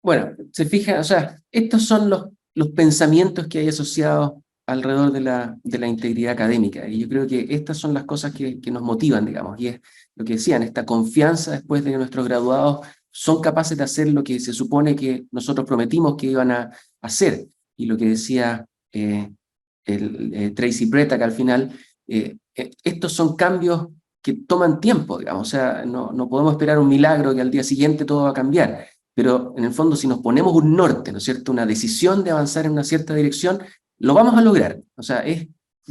Bueno, se fija, o sea, estos son los pensamientos que hay asociados alrededor de la integridad académica, y yo creo que estas son las cosas que nos motivan, digamos, y es lo que decían, esta confianza después de que nuestros graduados son capaces de hacer lo que se supone que nosotros prometimos que iban a hacer, y lo que decía Tracy Bretta, que al final estos son cambios que toman tiempo, digamos, o sea, no podemos esperar un milagro que al día siguiente todo va a cambiar, pero en el fondo si nos ponemos un norte, ¿no es cierto?, una decisión de avanzar en una cierta dirección, lo vamos a lograr, o sea,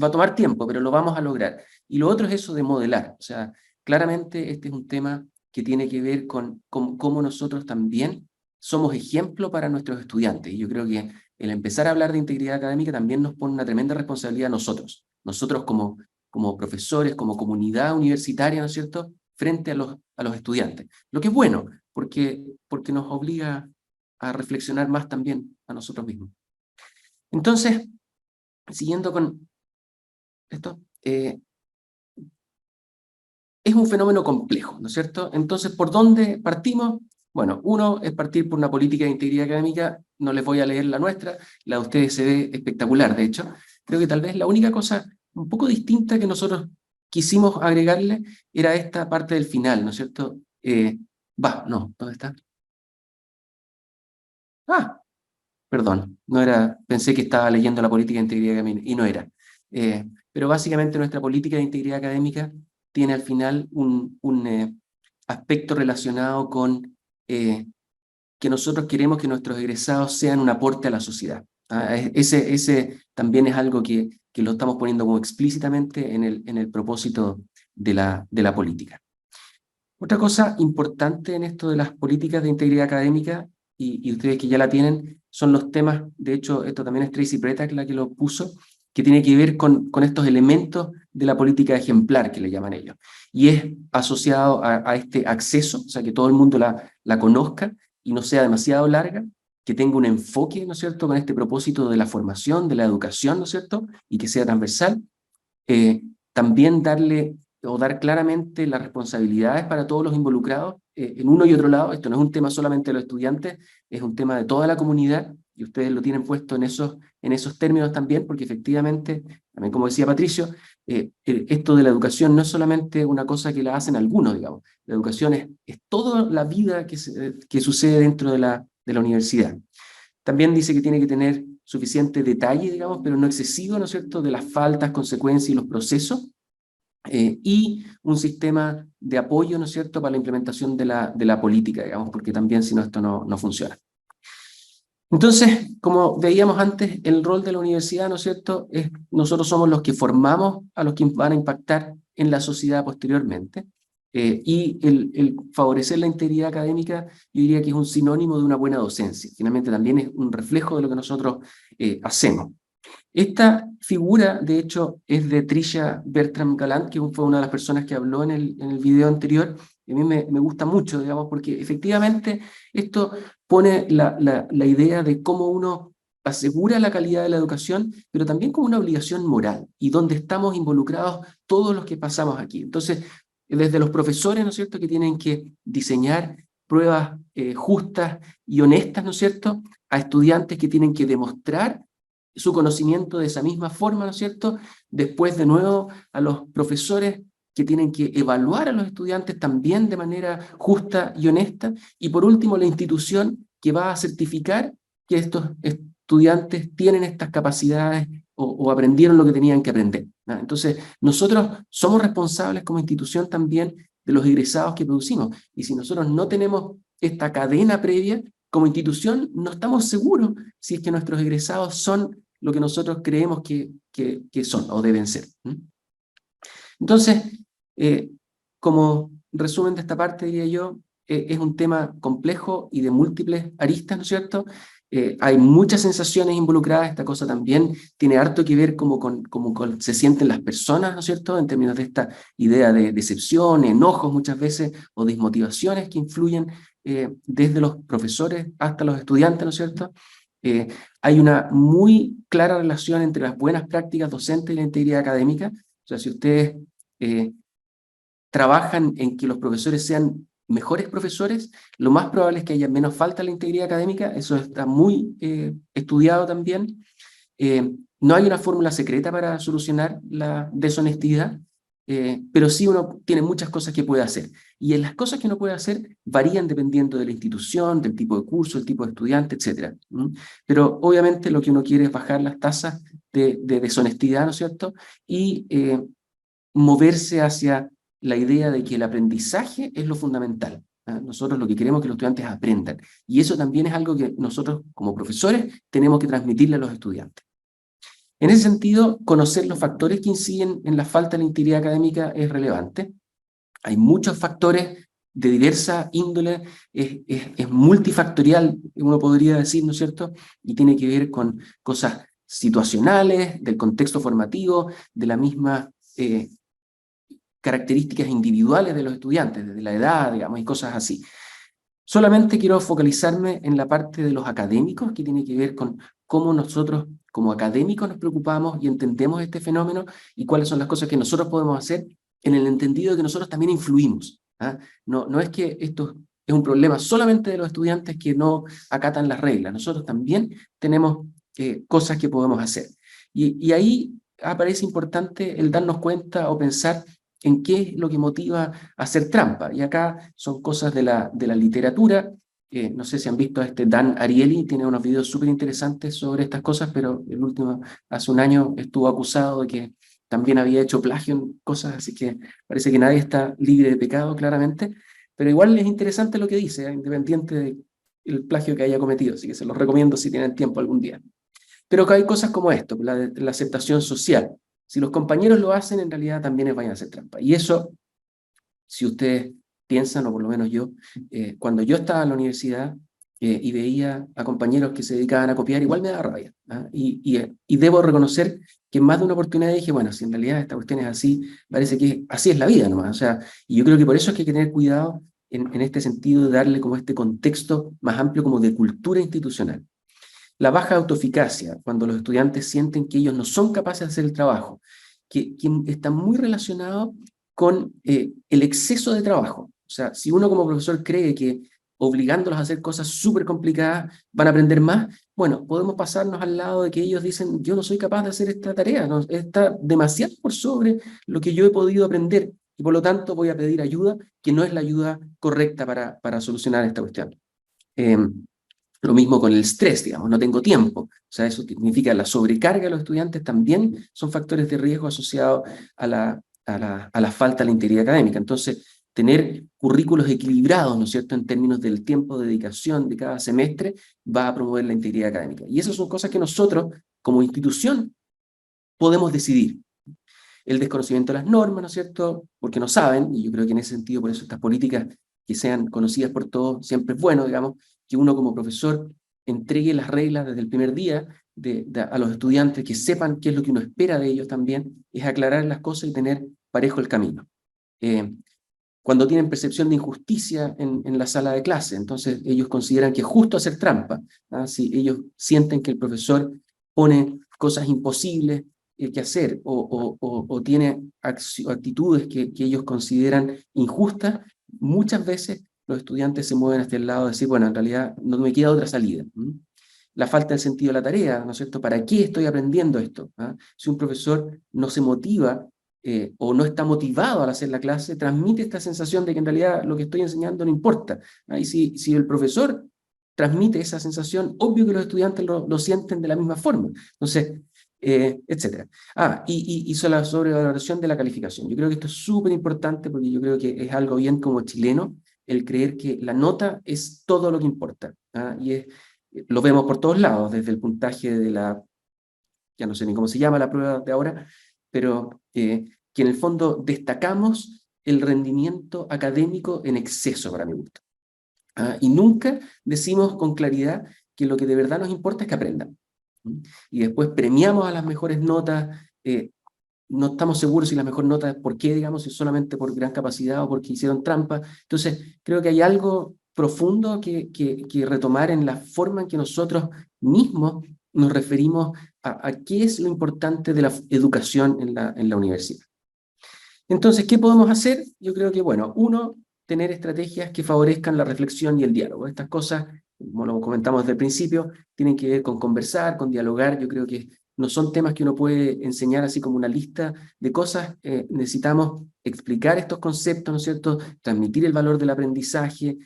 va a tomar tiempo, pero lo vamos a lograr. Y lo otro es eso de modelar, o sea, claramente este es un tema que tiene que ver con cómo nosotros también somos ejemplo para nuestros estudiantes, y yo creo que el empezar a hablar de integridad académica también nos pone una tremenda responsabilidad a nosotros como profesores, como comunidad universitaria, ¿no es cierto?, frente a los estudiantes. Lo que es bueno, porque nos obliga a reflexionar más también a nosotros mismos. Entonces, siguiendo con esto, es un fenómeno complejo, ¿no es cierto? Entonces, ¿por dónde partimos? Bueno, uno es partir por una política de integridad académica, no les voy a leer la nuestra, la de ustedes se ve espectacular, de hecho. Creo que tal vez la única cosa un poco distinta que nosotros quisimos agregarle era esta parte del final, ¿no es cierto? ¿Dónde está? Perdón, no era, pensé que estaba leyendo la política de integridad académica, y no era. Pero básicamente nuestra política de integridad académica tiene al final un aspecto relacionado con que nosotros queremos que nuestros egresados sean un aporte a la sociedad. Ese también es algo que lo estamos poniendo como explícitamente en el propósito de la política. Otra cosa importante en esto de las políticas de integridad académica, y ustedes que ya la tienen, son los temas, de hecho esto también es Tracy Bretta la que lo puso, que tiene que ver con estos elementos de la política ejemplar, que le llaman ellos. Y es asociado a este acceso, o sea, que todo el mundo la conozca y no sea demasiado larga, que tenga un enfoque, ¿no es cierto?, con este propósito de la formación, de la educación, ¿no es cierto?, y que sea transversal. También dar claramente las responsabilidades para todos los involucrados, en uno y otro lado. Esto no es un tema solamente de los estudiantes, es un tema de toda la comunidad, y ustedes lo tienen puesto en esos términos también, porque efectivamente, también como decía Patricio, esto de la educación no es solamente una cosa que la hacen algunos, digamos. La educación es toda la vida que sucede dentro de la universidad. También dice que tiene que tener suficiente detalle, digamos, pero no excesivo, ¿no es cierto?, de las faltas, consecuencias y los procesos, y un sistema de apoyo, ¿no es cierto?, para la implementación de la política, digamos, porque también si no esto no funciona. Entonces, como veíamos antes, el rol de la universidad, ¿no es cierto?, nosotros somos los que formamos a los que van a impactar en la sociedad posteriormente, Y el favorecer la integridad académica, yo diría que es un sinónimo de una buena docencia. Finalmente también es un reflejo de lo que nosotros hacemos. Esta figura, de hecho, es de Trisha Bertram Galant, que fue una de las personas que habló en el video anterior. Y a mí me gusta mucho, digamos, porque efectivamente esto pone la idea de cómo uno asegura la calidad de la educación, pero también como una obligación moral, y donde estamos involucrados todos los que pasamos aquí. Entonces, desde los profesores, ¿no es cierto?, que tienen que diseñar pruebas justas y honestas, ¿no es cierto?, a estudiantes que tienen que demostrar su conocimiento de esa misma forma, ¿no es cierto?, después de nuevo a los profesores que tienen que evaluar a los estudiantes también de manera justa y honesta, y por último la institución que va a certificar que estos estudiantes tienen estas capacidades o aprendieron lo que tenían que aprender, ¿no? Entonces, nosotros somos responsables como institución también de los egresados que producimos, y si nosotros no tenemos esta cadena previa, como institución no estamos seguros si es que nuestros egresados son lo que nosotros creemos que son o deben ser. Entonces, como resumen de esta parte, diría yo, es un tema complejo y de múltiples aristas, ¿no es cierto? Hay muchas sensaciones involucradas, esta cosa también tiene harto que ver como se sienten las personas, ¿no es cierto?, en términos de esta idea de decepción, enojos muchas veces, o desmotivaciones que influyen desde los profesores hasta los estudiantes, ¿no es cierto? Hay una muy clara relación entre las buenas prácticas docentes y la integridad académica. O sea, si ustedes trabajan en que los profesores sean mejores profesores, lo más probable es que haya menos falta a la integridad académica. Eso está muy estudiado también. No hay una fórmula secreta para solucionar la deshonestidad, pero sí uno tiene muchas cosas que puede hacer. Y en las cosas que uno puede hacer varían dependiendo de la institución, del tipo de curso, el tipo de estudiante, etc. Pero obviamente lo que uno quiere es bajar las tasas de deshonestidad, ¿no es cierto? Y moverse hacia la idea de que el aprendizaje es lo fundamental. Nosotros lo que queremos es que los estudiantes aprendan. Y eso también es algo que nosotros como profesores tenemos que transmitirle a los estudiantes. En ese sentido, conocer los factores que inciden en la falta de la integridad académica es relevante. Hay muchos factores de diversa índole, es multifactorial, uno podría decir, ¿no es cierto? Y tiene que ver con cosas situacionales, del contexto formativo, de la misma características individuales de los estudiantes, desde la edad, digamos, y cosas así. Solamente quiero focalizarme en la parte de los académicos, que tiene que ver con cómo nosotros como académicos nos preocupamos y entendemos este fenómeno y cuáles son las cosas que nosotros podemos hacer en el entendido de que nosotros también influimos. No es que esto es un problema solamente de los estudiantes que no acatan las reglas. Nosotros también tenemos cosas que podemos hacer. Y ahí aparece importante el darnos cuenta o pensar en qué es lo que motiva a hacer trampa. Y acá son cosas de la literatura. No sé si han visto a Dan Ariely, tiene unos videos súper interesantes sobre estas cosas, pero el último, hace un año, estuvo acusado de que también había hecho plagio en cosas, así que parece que nadie está libre de pecado, claramente. Pero igual es interesante lo que dice, independiente del plagio que haya cometido, así que se los recomiendo si tienen tiempo algún día. Pero que hay cosas como esto, la aceptación social. Si los compañeros lo hacen, en realidad también vayan a hacer trampa. Y eso, si ustedes piensan, o por lo menos yo, cuando yo estaba en la universidad y veía a compañeros que se dedicaban a copiar, igual me daba rabia. Y debo reconocer que en más de una oportunidad dije, bueno, si en realidad esta cuestión es así, parece que así es la vida nomás. O sea, y yo creo que por eso es que hay que tener cuidado en este sentido de darle como este contexto más amplio como de cultura institucional. La baja autoeficacia, cuando los estudiantes sienten que ellos no son capaces de hacer el trabajo, que está muy relacionado con el exceso de trabajo. O sea, si uno como profesor cree que obligándolos a hacer cosas súper complicadas van a aprender más, bueno, podemos pasarnos al lado de que ellos dicen, yo no soy capaz de hacer esta tarea, ¿no? Está demasiado por sobre lo que yo he podido aprender, y por lo tanto voy a pedir ayuda, que no es la ayuda correcta para solucionar esta cuestión. Lo mismo con el estrés, digamos, no tengo tiempo. O sea, eso significa la sobrecarga de los estudiantes también son factores de riesgo asociados a la falta de la integridad académica. Entonces, tener currículos equilibrados, ¿no es cierto?, en términos del tiempo de dedicación de cada semestre, va a promover la integridad académica. Y esas son cosas que nosotros, como institución, podemos decidir. el desconocimiento de las normas, ¿no es cierto? Porque no saben, y yo creo que en ese sentido, por eso estas políticas que sean conocidas por todos, siempre es bueno, digamos, que uno como profesor entregue las reglas desde el primer día a los estudiantes, que sepan qué es lo que uno espera de ellos también, es aclarar las cosas y tener parejo el camino. Cuando tienen percepción de injusticia en la sala de clase, entonces ellos consideran que es justo hacer trampa, ¿ah? Si ellos sienten que el profesor pone cosas imposibles que hacer, o tiene actitudes que ellos consideran injustas, muchas veces los estudiantes se mueven hacia el lado de decir, bueno, en realidad no me queda otra salida. La falta del sentido de la tarea, ¿no es cierto? ¿Para qué estoy aprendiendo esto? ¿Ah? Si un profesor no se motiva o no está motivado al hacer la clase, transmite esta sensación de que en realidad lo que estoy enseñando no importa. ¿Ah? Y si el profesor transmite esa sensación, obvio que los estudiantes lo sienten de la misma forma. Entonces, etcétera. Y sobre la sobrevaloración de la calificación. Yo creo que esto es súper importante porque yo creo que es algo bien como chileno, el creer que la nota es todo lo que importa. ¿Ah? Lo vemos por todos lados, desde el puntaje de ya no sé ni cómo se llama la prueba de ahora, pero que en el fondo destacamos el rendimiento académico en exceso, para mi gusto. Y nunca decimos con claridad que lo que de verdad nos importa es que aprendan. Y después premiamos a las mejores notas, no estamos seguros si la mejor nota es por qué, digamos, si es solamente por gran capacidad o porque hicieron trampa. Entonces, creo que hay algo profundo que retomar en la forma en que nosotros mismos nos referimos a qué es lo importante de la educación en la universidad. Entonces, ¿qué podemos hacer? Yo creo que, bueno, uno, tener estrategias que favorezcan la reflexión y el diálogo. Estas cosas, como lo comentamos desde el principio, tienen que ver con conversar, con dialogar. Yo creo que no son temas que uno puede enseñar así como una lista de cosas. Necesitamos explicar estos conceptos, ¿no es cierto? Transmitir el valor del aprendizaje,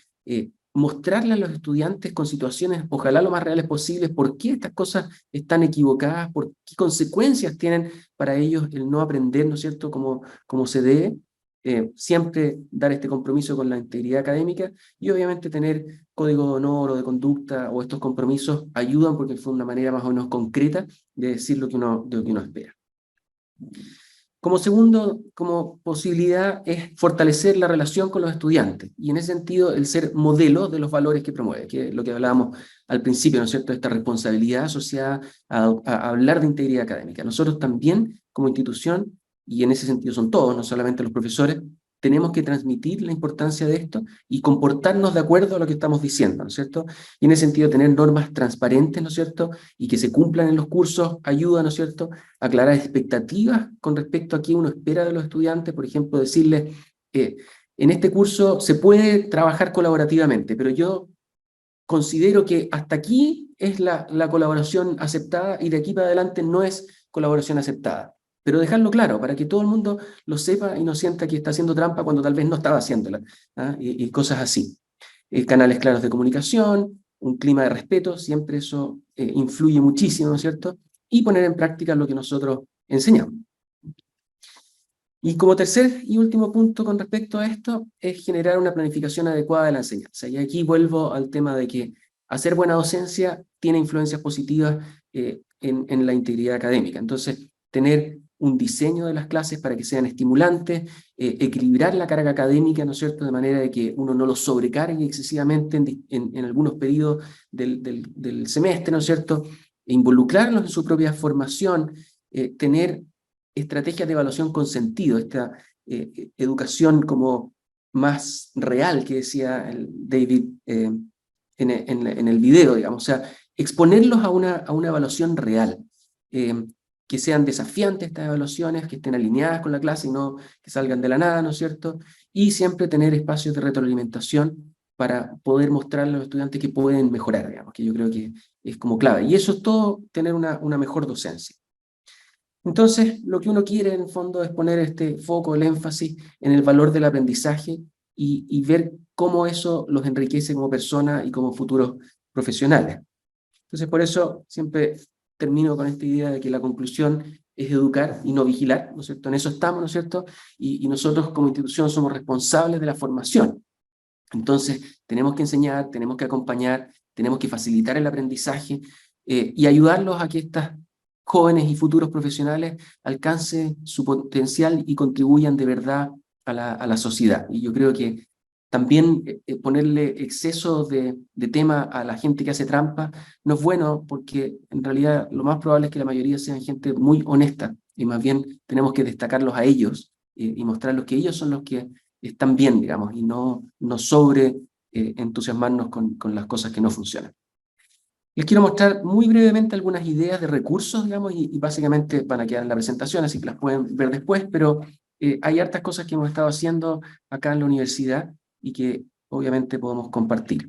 mostrarle a los estudiantes con situaciones, ojalá lo más reales posibles, por qué estas cosas están equivocadas, por qué consecuencias tienen para ellos el no aprender, ¿no es cierto?, como se debe. Siempre dar este compromiso con la integridad académica y obviamente tener código de honor o de conducta o estos compromisos ayudan porque fue una manera más o menos concreta de decir lo que uno espera. Como segundo, como posibilidad, es fortalecer la relación con los estudiantes y en ese sentido el ser modelo de los valores que promueve, que es lo que hablábamos al principio, ¿no es cierto?, esta responsabilidad asociada a hablar de integridad académica. Nosotros también, como institución, y en ese sentido son todos, no solamente los profesores, tenemos que transmitir la importancia de esto y comportarnos de acuerdo a lo que estamos diciendo, ¿no es cierto? Y en ese sentido tener normas transparentes, ¿no es cierto? Y que se cumplan en los cursos ayuda, ¿no es cierto?, a aclarar expectativas con respecto a qué uno espera de los estudiantes. Por ejemplo, decirles, en este curso se puede trabajar colaborativamente, pero yo considero que hasta aquí es la colaboración aceptada y de aquí para adelante no es colaboración aceptada. Pero dejarlo claro, para que todo el mundo lo sepa y no sienta que está haciendo trampa cuando tal vez no estaba haciéndola, ¿ah? Y cosas así. Canales claros de comunicación, un clima de respeto, siempre eso influye muchísimo, ¿no es cierto? Y poner en práctica lo que nosotros enseñamos. Y como tercer y último punto con respecto a esto, es generar una planificación adecuada de la enseñanza. Y aquí vuelvo al tema de que hacer buena docencia tiene influencias positivas en la integridad académica. Entonces, tener un diseño de las clases para que sean estimulantes, equilibrar la carga académica, ¿no es cierto?, de manera de que uno no lo sobrecargue excesivamente en algunos periodos del semestre, ¿no es cierto?, involucrarlos en su propia formación, tener estrategias de evaluación con sentido, esta educación como más real que decía David en el video, digamos, o sea, exponerlos a una evaluación real, que sean desafiantes estas evaluaciones, que estén alineadas con la clase y no que salgan de la nada, ¿no es cierto? Y siempre tener espacios de retroalimentación para poder mostrarle a los estudiantes que pueden mejorar, digamos, que yo creo que es como clave. Y eso es todo, tener una mejor docencia. Entonces, lo que uno quiere en el fondo es poner este foco, el énfasis en el valor del aprendizaje y ver cómo eso los enriquece como personas y como futuros profesionales. Entonces, por eso siempre termino con esta idea de que la conclusión es educar y no vigilar, ¿no es cierto? En eso estamos, ¿no es cierto? Y nosotros como institución somos responsables de la formación. Entonces, tenemos que enseñar, tenemos que acompañar, tenemos que facilitar el aprendizaje y ayudarlos a que estas jóvenes y futuros profesionales alcancen su potencial y contribuyan de verdad a la sociedad. Y yo creo que también ponerle exceso de tema a la gente que hace trampa no es bueno, porque en realidad lo más probable es que la mayoría sean gente muy honesta, y más bien tenemos que destacarlos a ellos y mostrarlos que ellos son los que están bien, digamos, y no sobre entusiasmarnos con las cosas que no funcionan. Les quiero mostrar muy brevemente algunas ideas de recursos, digamos, y básicamente van a quedar en la presentación, así que las pueden ver después, pero hay hartas cosas que hemos estado haciendo acá en la universidad y que obviamente podemos compartir.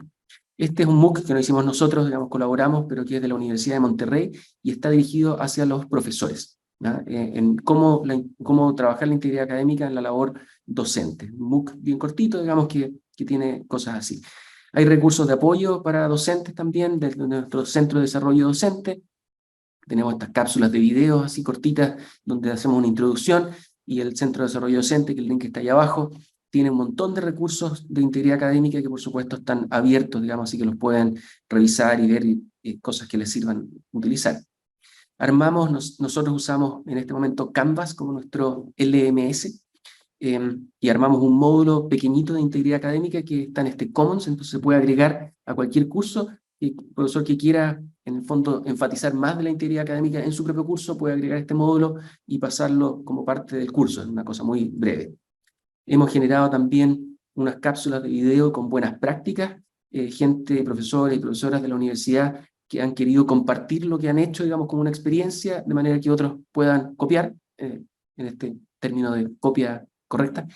Este es un MOOC que no hicimos nosotros, digamos, colaboramos, pero que es de la Universidad de Monterrey y está dirigido hacia los profesores, ¿ya? En cómo trabajar la integridad académica en la labor docente. Un MOOC bien cortito, digamos, que tiene cosas así. Hay recursos de apoyo para docentes también, desde nuestro Centro de Desarrollo Docente. Tenemos estas cápsulas de videos así cortitas, donde hacemos una introducción, y el Centro de Desarrollo Docente, que el link está ahí abajo, tiene un montón de recursos de integridad académica que por supuesto están abiertos, digamos, así que los pueden revisar y ver cosas que les sirvan utilizar. Nosotros usamos en este momento Canvas como nuestro LMS, y armamos un módulo pequeñito de integridad académica que está en este Commons, entonces se puede agregar a cualquier curso, y el profesor que quiera, en el fondo, enfatizar más de la integridad académica en su propio curso, puede agregar este módulo y pasarlo como parte del curso, es una cosa muy breve. Hemos generado también unas cápsulas de video con buenas prácticas, gente, profesores y profesoras de la universidad que han querido compartir lo que han hecho, digamos, como una experiencia, de manera que otros puedan copiar, en este término de copia correcta.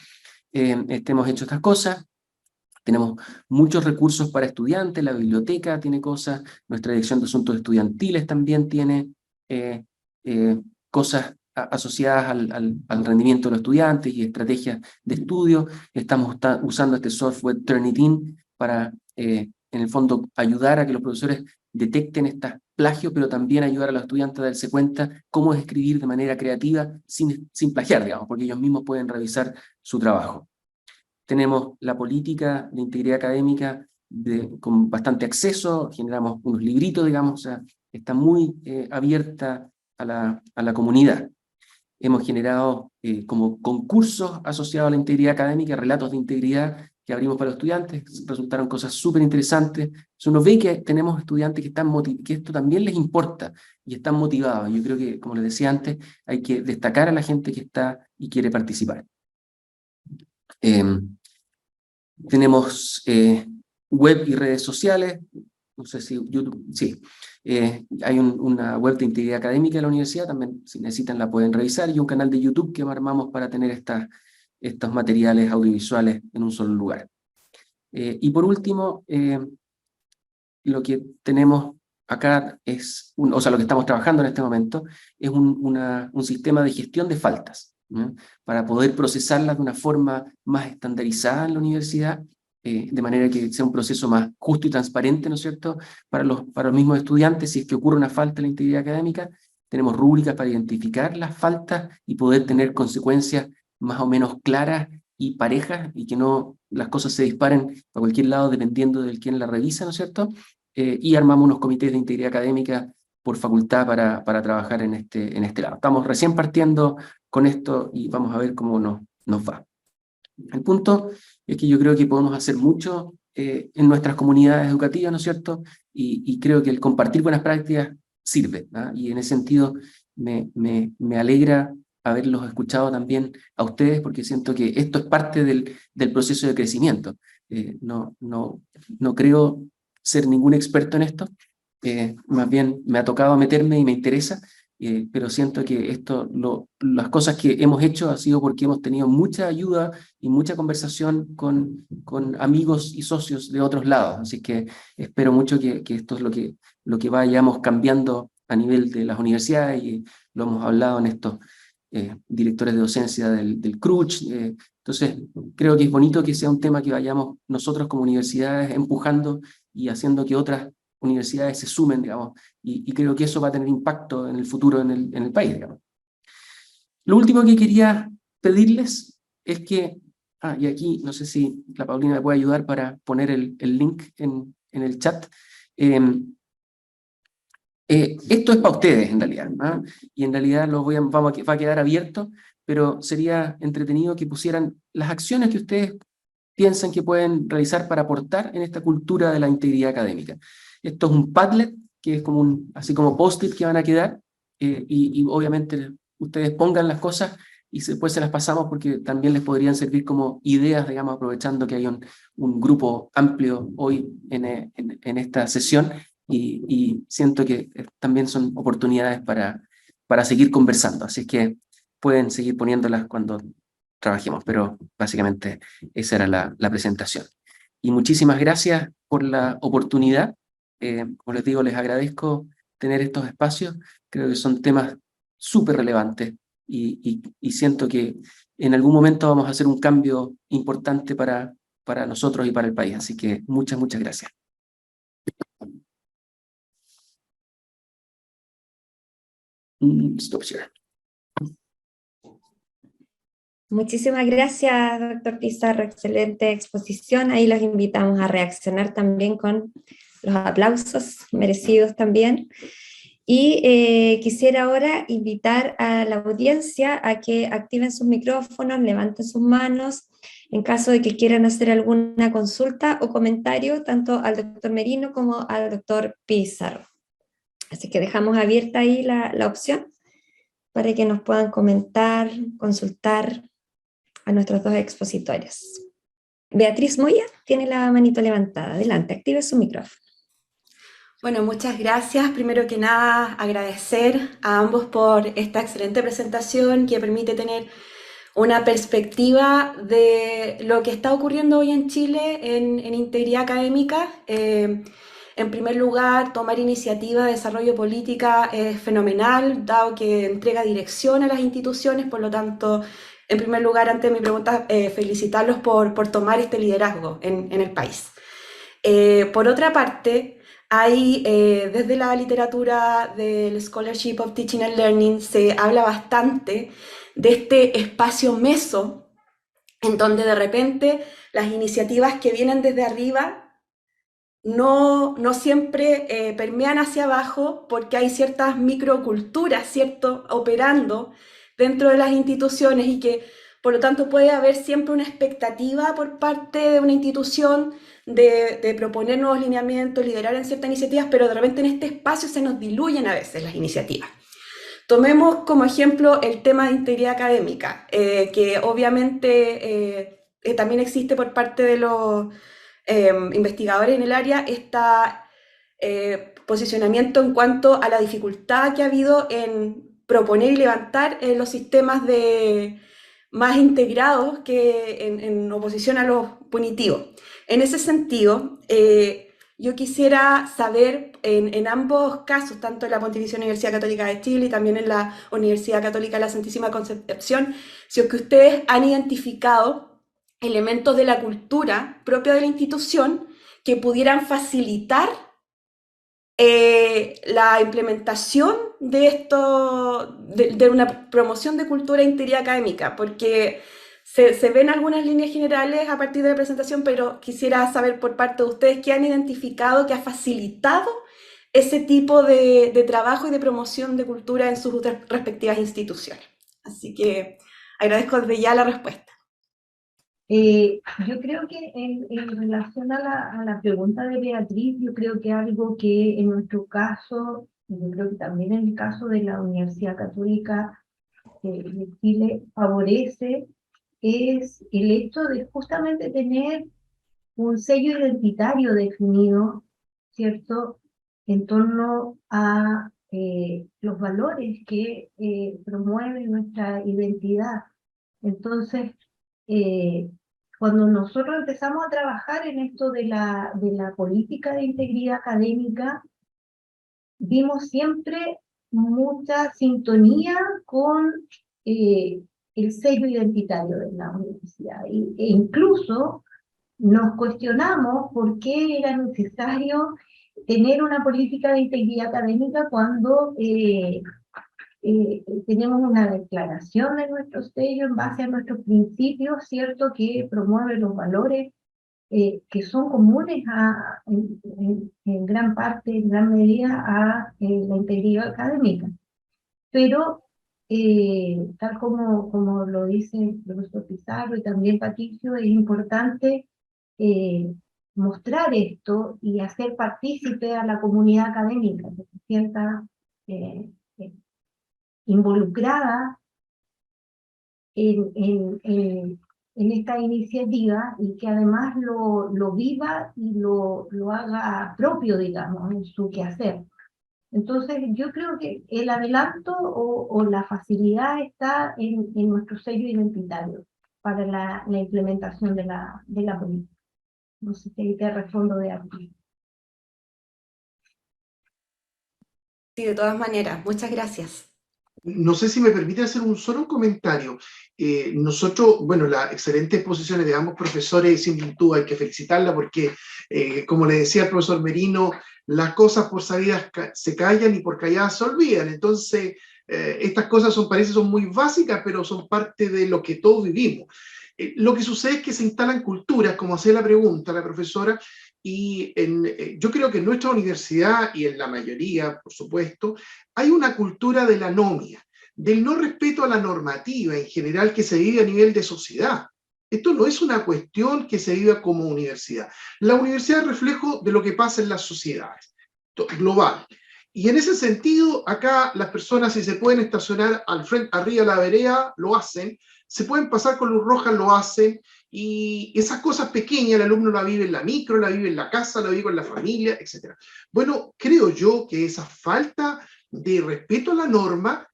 Hemos hecho estas cosas. Tenemos muchos recursos para estudiantes, la biblioteca tiene cosas, nuestra dirección de asuntos estudiantiles también tiene cosas asociadas al rendimiento de los estudiantes y estrategias de estudio. Estamos usando este software Turnitin para, en el fondo, ayudar a que los profesores detecten estos plagios, pero también ayudar a los estudiantes a darse cuenta cómo es escribir de manera creativa sin plagiar, digamos, porque ellos mismos pueden revisar su trabajo. Tenemos la política de integridad académica con bastante acceso, generamos unos libritos, digamos, o sea, está muy abierta a la comunidad. Hemos generado como concursos asociados a la integridad académica, relatos de integridad que abrimos para los estudiantes, resultaron cosas súper interesantes. Entonces uno ve que tenemos estudiantes que esto también les importa y están motivados. Yo creo que, como les decía antes, hay que destacar a la gente que está y quiere participar. Tenemos web y redes sociales, no sé si YouTube, sí. Hay una web de integridad académica de la universidad, también si necesitan la pueden revisar, y un canal de YouTube que armamos para tener estos materiales audiovisuales en un solo lugar. Y por último, lo que tenemos acá es, o sea, lo que estamos trabajando en este momento, es un sistema de gestión de faltas, ¿no? Para poder procesarlas de una forma más estandarizada en la universidad, de manera que sea un proceso más justo y transparente, ¿no es cierto?, para los mismos estudiantes. Si es que ocurre una falta en la integridad académica, tenemos rúbricas para identificar las faltas y poder tener consecuencias más o menos claras y parejas, y que no las cosas se disparen a cualquier lado dependiendo de quién la revisa, ¿no es cierto? Y armamos unos comités de integridad académica por facultad para trabajar en este lado. Estamos recién partiendo con esto y vamos a ver cómo nos va. El punto es que yo creo que podemos hacer mucho en nuestras comunidades educativas, ¿no es cierto? Y creo que el compartir buenas prácticas sirve, ¿no? Y en ese sentido me alegra haberlos escuchado también a ustedes, porque siento que esto es parte del proceso de crecimiento. No creo ser ningún experto en esto, más bien me ha tocado meterme y me interesa, pero siento que las cosas que hemos hecho ha sido porque hemos tenido mucha ayuda y mucha conversación con amigos y socios de otros lados, así que espero mucho que esto es lo que vayamos cambiando a nivel de las universidades, y lo hemos hablado en estos directores de docencia del CRUCH. Entonces creo que es bonito que sea un tema que vayamos nosotros como universidades empujando y haciendo que otras universidades se sumen, digamos, y creo que eso va a tener impacto en el futuro en el país, digamos. Lo último que quería pedirles es que, y aquí no sé si la Paulina me puede ayudar para poner el link en el chat. esto es para ustedes, en realidad, ¿ah? Y en realidad va a quedar abierto, pero sería entretenido que pusieran las acciones que ustedes piensan que pueden realizar para aportar en esta cultura de la integridad académica. Esto es un Padlet, que es como así como post-it que van a quedar, y obviamente ustedes pongan las cosas y después se las pasamos porque también les podrían servir como ideas, digamos, aprovechando que hay un grupo amplio hoy en esta sesión, y siento que también son oportunidades para seguir conversando, así que pueden seguir poniéndolas cuando trabajemos, pero básicamente esa era la presentación. Y muchísimas gracias por la oportunidad. Como les digo, les agradezco tener estos espacios. Creo que son temas súper relevantes y siento que en algún momento vamos a hacer un cambio importante para nosotros y para el país. Así que muchas gracias. Stop share. Muchísimas gracias, doctor Pizarro, excelente exposición. Ahí los invitamos a reaccionar también con los aplausos merecidos también. Y quisiera ahora invitar a la audiencia a que activen sus micrófonos, levanten sus manos, en caso de que quieran hacer alguna consulta o comentario, tanto al doctor Merino como al doctor Pizarro. Así que dejamos abierta ahí la opción para que nos puedan comentar, consultar a nuestros dos expositores. Beatriz Moya tiene la manito levantada. Adelante, active su micrófono. Bueno, muchas gracias. Primero que nada, agradecer a ambos por esta excelente presentación que permite tener una perspectiva de lo que está ocurriendo hoy en Chile en integridad académica. En primer lugar, tomar iniciativa de desarrollo política es fenomenal, dado que entrega dirección a las instituciones. Por lo tanto, en primer lugar, antes de mi pregunta, felicitarlos por tomar este liderazgo en el país. Por otra parte, hay, desde la literatura del Scholarship of Teaching and Learning, se habla bastante de este espacio meso, en donde de repente las iniciativas que vienen desde arriba no siempre permean hacia abajo, porque hay ciertas microculturas, ¿cierto?, operando dentro de las instituciones, y que por lo tanto puede haber siempre una expectativa por parte de una institución de proponer nuevos lineamientos, liderar en ciertas iniciativas, pero de repente en este espacio se nos diluyen a veces las iniciativas. Tomemos como ejemplo el tema de integridad académica, que obviamente también existe por parte de los investigadores en el área, este posicionamiento en cuanto a la dificultad que ha habido en proponer y levantar los sistemas más integrados que en oposición a los punitivos. En ese sentido, yo quisiera saber en ambos casos, tanto en la Pontificia Universidad Católica de Chile y también en la Universidad Católica de la Santísima Concepción, si es que ustedes han identificado elementos de la cultura propia de la institución que pudieran facilitar la implementación de esto, de una promoción de cultura e integridad académica, porque se ven algunas líneas generales a partir de la presentación, pero quisiera saber por parte de ustedes qué han identificado que ha facilitado ese tipo de trabajo y de promoción de cultura en sus respectivas instituciones. Así que agradezco desde ya la respuesta. Yo creo que en relación a la pregunta de Beatriz, yo creo que algo que en nuestro caso, y yo creo que también en el caso de la Universidad Católica de Chile, favorece es el hecho de justamente tener un sello identitario definido, ¿cierto?, en torno a los valores que promueven nuestra identidad. Entonces, cuando nosotros empezamos a trabajar en esto de la política de integridad académica, vimos siempre mucha sintonía con el sello identitario de la universidad. E incluso nos cuestionamos por qué era necesario tener una política de integridad académica cuando tenemos una declaración de nuestro sello en base a nuestros principios, ¿cierto?, que promueve los valores que son comunes en gran parte, en gran medida, a la integridad académica. Pero, tal como lo dice el profesor Pizarro y también Patricio, es importante mostrar esto y hacer partícipe a la comunidad académica, que se sienta involucrada en esta iniciativa y que además lo viva y lo haga propio, digamos, en su quehacer. Entonces, yo creo que el adelanto o la facilidad está en nuestro sello identitario para la implementación de la política. No sé si te respondo de aquí. Sí, de todas maneras, muchas gracias. No sé si me permite hacer solo un comentario. Nosotros, bueno, las excelentes exposiciones de ambos profesores, sin virtud, hay que felicitarla porque, como le decía el profesor Merino, las cosas por sabidas se callan y por calladas se olvidan. Entonces, estas cosas parece son muy básicas, pero son parte de lo que todos vivimos. Lo que sucede es que se instalan culturas, como hacía la pregunta la profesora, y yo creo que en nuestra universidad, y en la mayoría, por supuesto, hay una cultura de la anomia, del no respeto a la normativa en general que se vive a nivel de sociedad. Esto no es una cuestión que se viva como universidad. La universidad es reflejo de lo que pasa en las sociedades, global. Y en ese sentido, acá las personas, si se pueden estacionar al frente, arriba de la vereda, lo hacen, se pueden pasar con luz roja, lo hacen, y esas cosas pequeñas el alumno la vive en la micro, la vive en la casa, la vive en la familia, etc. Bueno, creo yo que esa falta de respeto a la norma,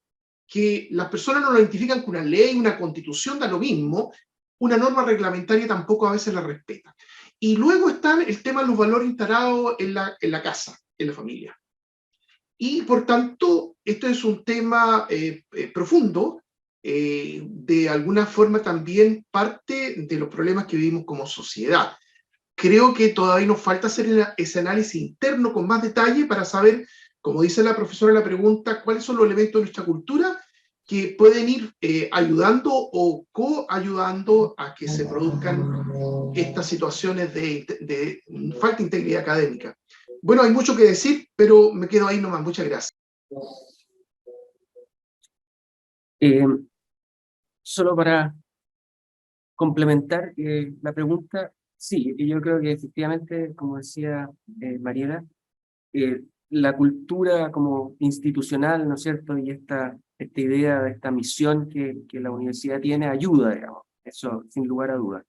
que las personas no lo identifican con una ley, una constitución, da lo mismo, una norma reglamentaria tampoco a veces la respeta. Y luego está el tema de los valores instalados en la casa, en la familia. Y por tanto, esto es un tema profundo, de alguna forma también parte de los problemas que vivimos como sociedad. Creo que todavía nos falta hacer ese análisis interno con más detalle para saber, como dice la profesora en la pregunta, cuáles son los elementos de nuestra cultura que pueden ir ayudando o coayudando a que se produzcan estas situaciones de falta de integridad académica. Bueno, hay mucho que decir, pero me quedo ahí nomás. Muchas gracias. Solo para complementar la pregunta, sí, yo creo que efectivamente, como decía Mariela, la cultura como institucional, ¿no es cierto? Y esta idea de esta misión que la universidad tiene ayuda, digamos, eso sin lugar a dudas.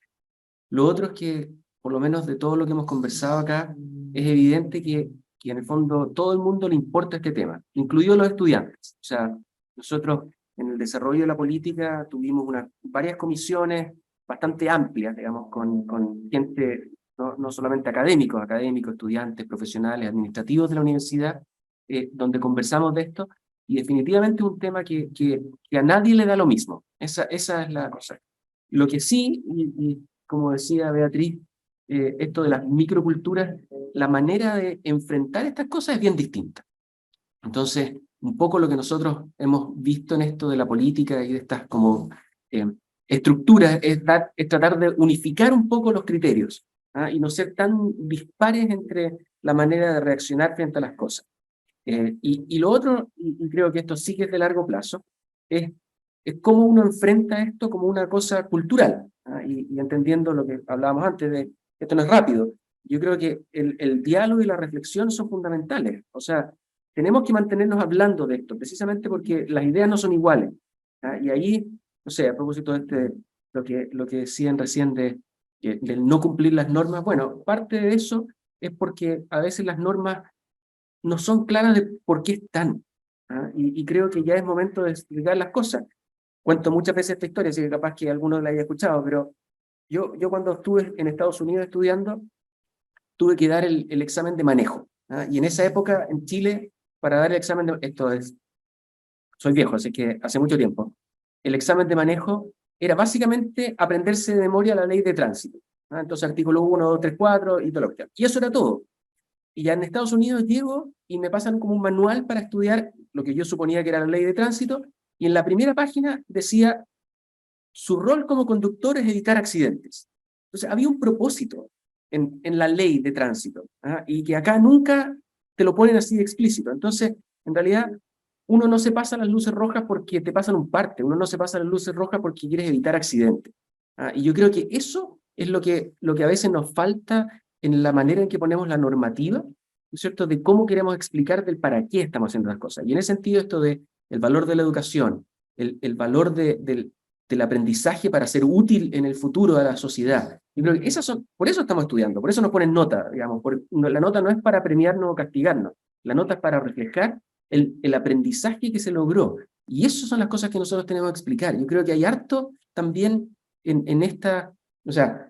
Lo otro es que, por lo menos de todo lo que hemos conversado acá, es evidente que en el fondo todo el mundo le importa este tema, incluidos los estudiantes. O sea, nosotros en el desarrollo de la política tuvimos varias comisiones bastante amplias, digamos, con gente, no solamente académicos, estudiantes, profesionales, administrativos de la universidad, donde conversamos de esto, y definitivamente es un tema que a nadie le da lo mismo. Esa es la cosa. Lo que sí, y como decía Beatriz, esto de las microculturas, la manera de enfrentar estas cosas es bien distinta. Entonces, un poco lo que nosotros hemos visto en esto de la política y de estas como estructuras es tratar de unificar un poco los criterios, ¿ah? Y no ser tan dispares entre la manera de reaccionar frente a las cosas. Y lo otro, y creo que esto sí que es de largo plazo, es cómo uno enfrenta esto como una cosa cultural, ¿ah? Y entendiendo lo que hablábamos antes de esto no es rápido. Yo creo que el diálogo y la reflexión son fundamentales. O sea, tenemos que mantenernos hablando de esto, precisamente porque las ideas no son iguales, ¿ah? Y ahí, no sé, a propósito de lo que decían recién del no cumplir las normas, bueno, parte de eso es porque a veces las normas no son claras de por qué están, ¿ah? Y creo que ya es momento de explicar las cosas. Cuento muchas veces esta historia, así que capaz que alguno la haya escuchado, pero yo cuando estuve en Estados Unidos estudiando, tuve que dar el examen de manejo, ¿ah? Y en esa época, en Chile, para dar el examen soy viejo, así que hace mucho tiempo, el examen de manejo era básicamente aprenderse de memoria la ley de tránsito, ¿ah? Entonces artículo 1, 2, 3, 4 y todo lo que sea. Y eso era todo. Y ya en Estados Unidos llego y me pasan como un manual para estudiar lo que yo suponía que era la ley de tránsito, y en la primera página decía, su rol como conductor es evitar accidentes. Entonces había un propósito. en la ley de tránsito, y que acá nunca te lo ponen así de explícito. Entonces, en realidad, uno no se pasa las luces rojas porque te pasan un parte, uno no se pasa las luces rojas porque quieres evitar accidentes. Y yo creo que eso es lo que a veces nos falta en la manera en que ponemos la normativa, ¿no es cierto?, de cómo queremos explicar del para qué estamos haciendo las cosas. Y en ese sentido, esto de el valor de la educación, el valor del aprendizaje para ser útil en el futuro de la sociedad. Yo creo que por eso estamos estudiando, por eso nos ponen nota, digamos. La nota no es para premiarnos o castigarnos, la nota es para reflejar el aprendizaje que se logró. Y esas son las cosas que nosotros tenemos que explicar. Yo creo que hay harto también en esta, o sea,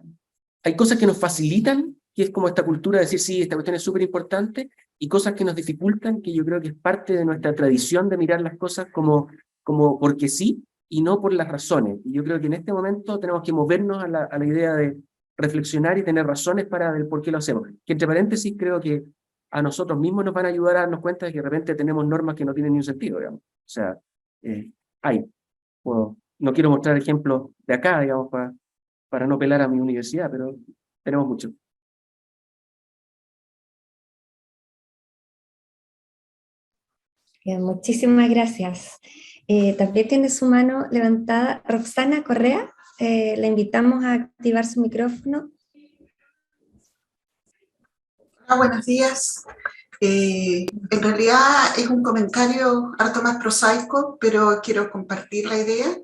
hay cosas que nos facilitan, que es como esta cultura de decir, sí, esta cuestión es súper importante, y cosas que nos dificultan, que yo creo que es parte de nuestra tradición de mirar las cosas como porque sí, y no por las razones. Y yo creo que en este momento tenemos que movernos a la idea de reflexionar y tener razones para el por qué lo hacemos. Que entre paréntesis creo que a nosotros mismos nos van a ayudar a darnos cuenta de que de repente tenemos normas que no tienen ni un sentido, digamos. O sea, no quiero mostrar ejemplos de acá, digamos, para no pelar a mi universidad, pero tenemos mucho. Bien, muchísimas gracias. También tiene su mano levantada Roxana Correa. Le invitamos a activar su micrófono. Hola, buenos días. En realidad es un comentario harto más prosaico, pero quiero compartir la idea.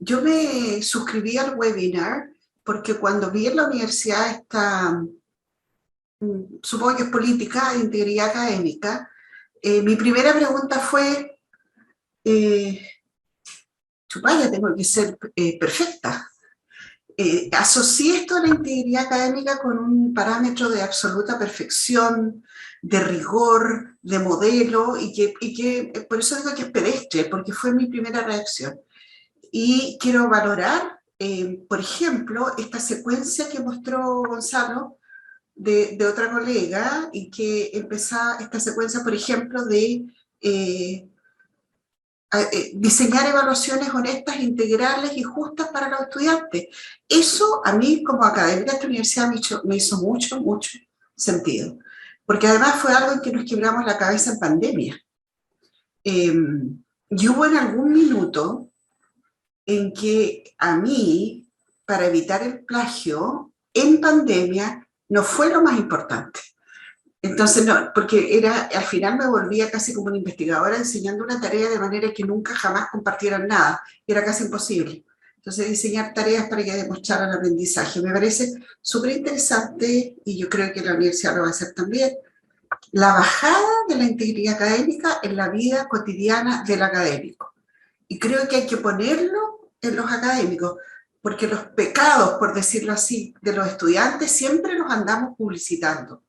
Yo me suscribí al webinar porque cuando vi en la universidad esta, supongo que es política de integridad académica, mi primera pregunta fue, chupaya, tengo que ser perfecta. Asocié esto a la integridad académica con un parámetro de absoluta perfección, de rigor, de modelo, y que por eso digo que es pedestre, porque fue mi primera reacción. Y quiero valorar, por ejemplo, esta secuencia que mostró Gonzalo de otra colega, y que empezaba esta secuencia, por ejemplo, de diseñar evaluaciones honestas, integrales y justas para los estudiantes. Eso a mí como académica de esta universidad me hizo mucho sentido, porque además fue algo en que nos quebramos la cabeza en pandemia. Y hubo en algún minuto en que a mí, para evitar el plagio, en pandemia no fue lo más importante. Entonces, no, porque al final me volvía casi como una investigadora enseñando una tarea de manera que nunca jamás compartieran nada. Era casi imposible. Entonces, diseñar tareas para que demostraran aprendizaje. Me parece súper interesante, y yo creo que la universidad lo va a hacer también, la bajada de la integridad académica en la vida cotidiana del académico. Y creo que hay que ponerlo en los académicos, porque los pecados, por decirlo así, de los estudiantes siempre los andamos publicitando.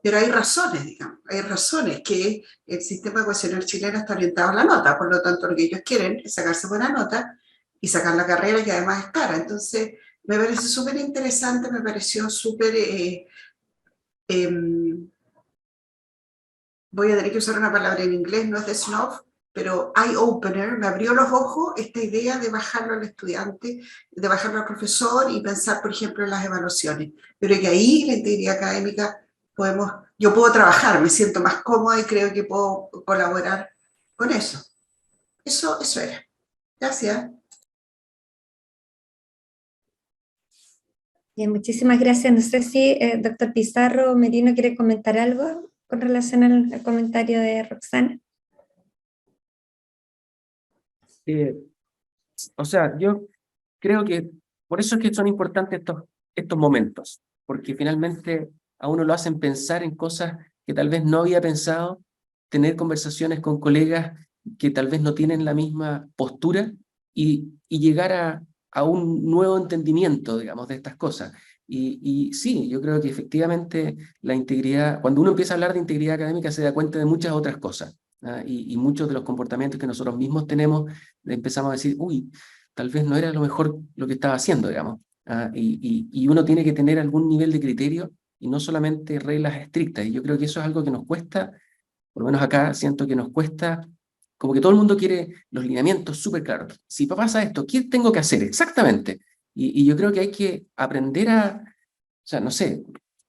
Pero hay razones, digamos, hay razones que el sistema educacional chileno está orientado a la nota, por lo tanto lo que ellos quieren es sacarse buena nota y sacar la carrera, que además es cara. Entonces me parece súper interesante, me pareció súper, voy a tener que usar una palabra en inglés, no es de snob, pero eye-opener, me abrió los ojos esta idea de bajarlo al estudiante, de bajarlo al profesor y pensar, por ejemplo, en las evaluaciones. Pero que ahí la integridad académica yo puedo trabajar, me siento más cómoda y creo que puedo colaborar con eso. Eso era. Gracias. Bien, muchísimas gracias. No sé si doctor Pizarro Merino quiere comentar algo con relación al comentario de Roxana. O sea, yo creo que por eso es que son importantes estos momentos, porque finalmente a uno lo hacen pensar en cosas que tal vez no había pensado, tener conversaciones con colegas que tal vez no tienen la misma postura y llegar a un nuevo entendimiento, digamos, de estas cosas. Y sí, yo creo que efectivamente la integridad, cuando uno empieza a hablar de integridad académica se da cuenta de muchas otras cosas, y muchos de los comportamientos que nosotros mismos tenemos, empezamos a decir, uy, tal vez no era lo mejor lo que estaba haciendo, digamos. Y uno tiene que tener algún nivel de criterio y no solamente reglas estrictas. Y yo creo que eso es algo que nos cuesta, por lo menos acá siento que nos cuesta, como que todo el mundo quiere los lineamientos súper claros. Si pasa esto, ¿qué tengo que hacer? Exactamente. Y yo creo que hay que aprender a sea, no sé,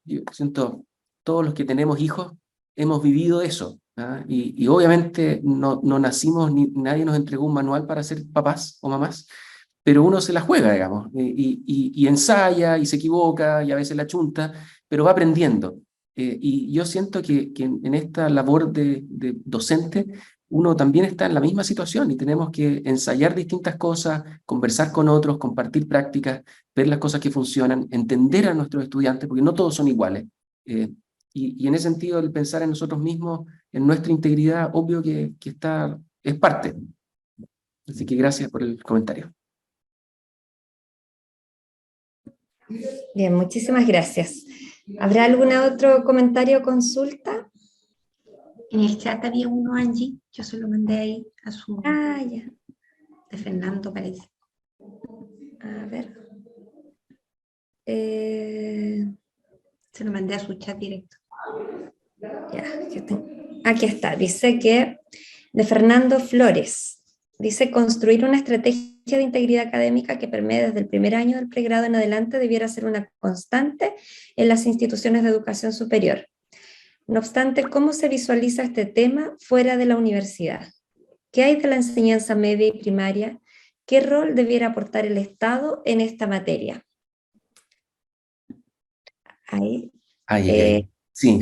yo siento, todos los que tenemos hijos hemos vivido eso, ¿ah? Y obviamente no nacimos, ni nadie nos entregó un manual para ser papás o mamás, pero uno se la juega, digamos, y ensaya, y se equivoca, y a veces la chunta, pero va aprendiendo. Y yo siento que en esta labor de docente, uno también está en la misma situación y tenemos que ensayar distintas cosas, conversar con otros, compartir prácticas, ver las cosas que funcionan, entender a nuestros estudiantes, porque no todos son iguales. Y en ese sentido, el pensar en nosotros mismos, en nuestra integridad, obvio que es parte. Así que gracias por el comentario. Bien, muchísimas gracias. ¿Habrá algún otro comentario o consulta? En el chat había uno, Angie, yo se lo mandé ahí a su... Ah, ya. De Fernando, parece. A ver. Se lo mandé a su chat directo. Ya, aquí está. Dice que, de Fernando Flores, dice: construir una estrategia de integridad académica que permee desde el primer año del pregrado en adelante debiera ser una constante en las instituciones de educación superior. No obstante, ¿cómo se visualiza este tema fuera de la universidad? ¿Qué hay de la enseñanza media y primaria? ¿Qué rol debiera aportar el Estado en esta materia? Ahí. Sí,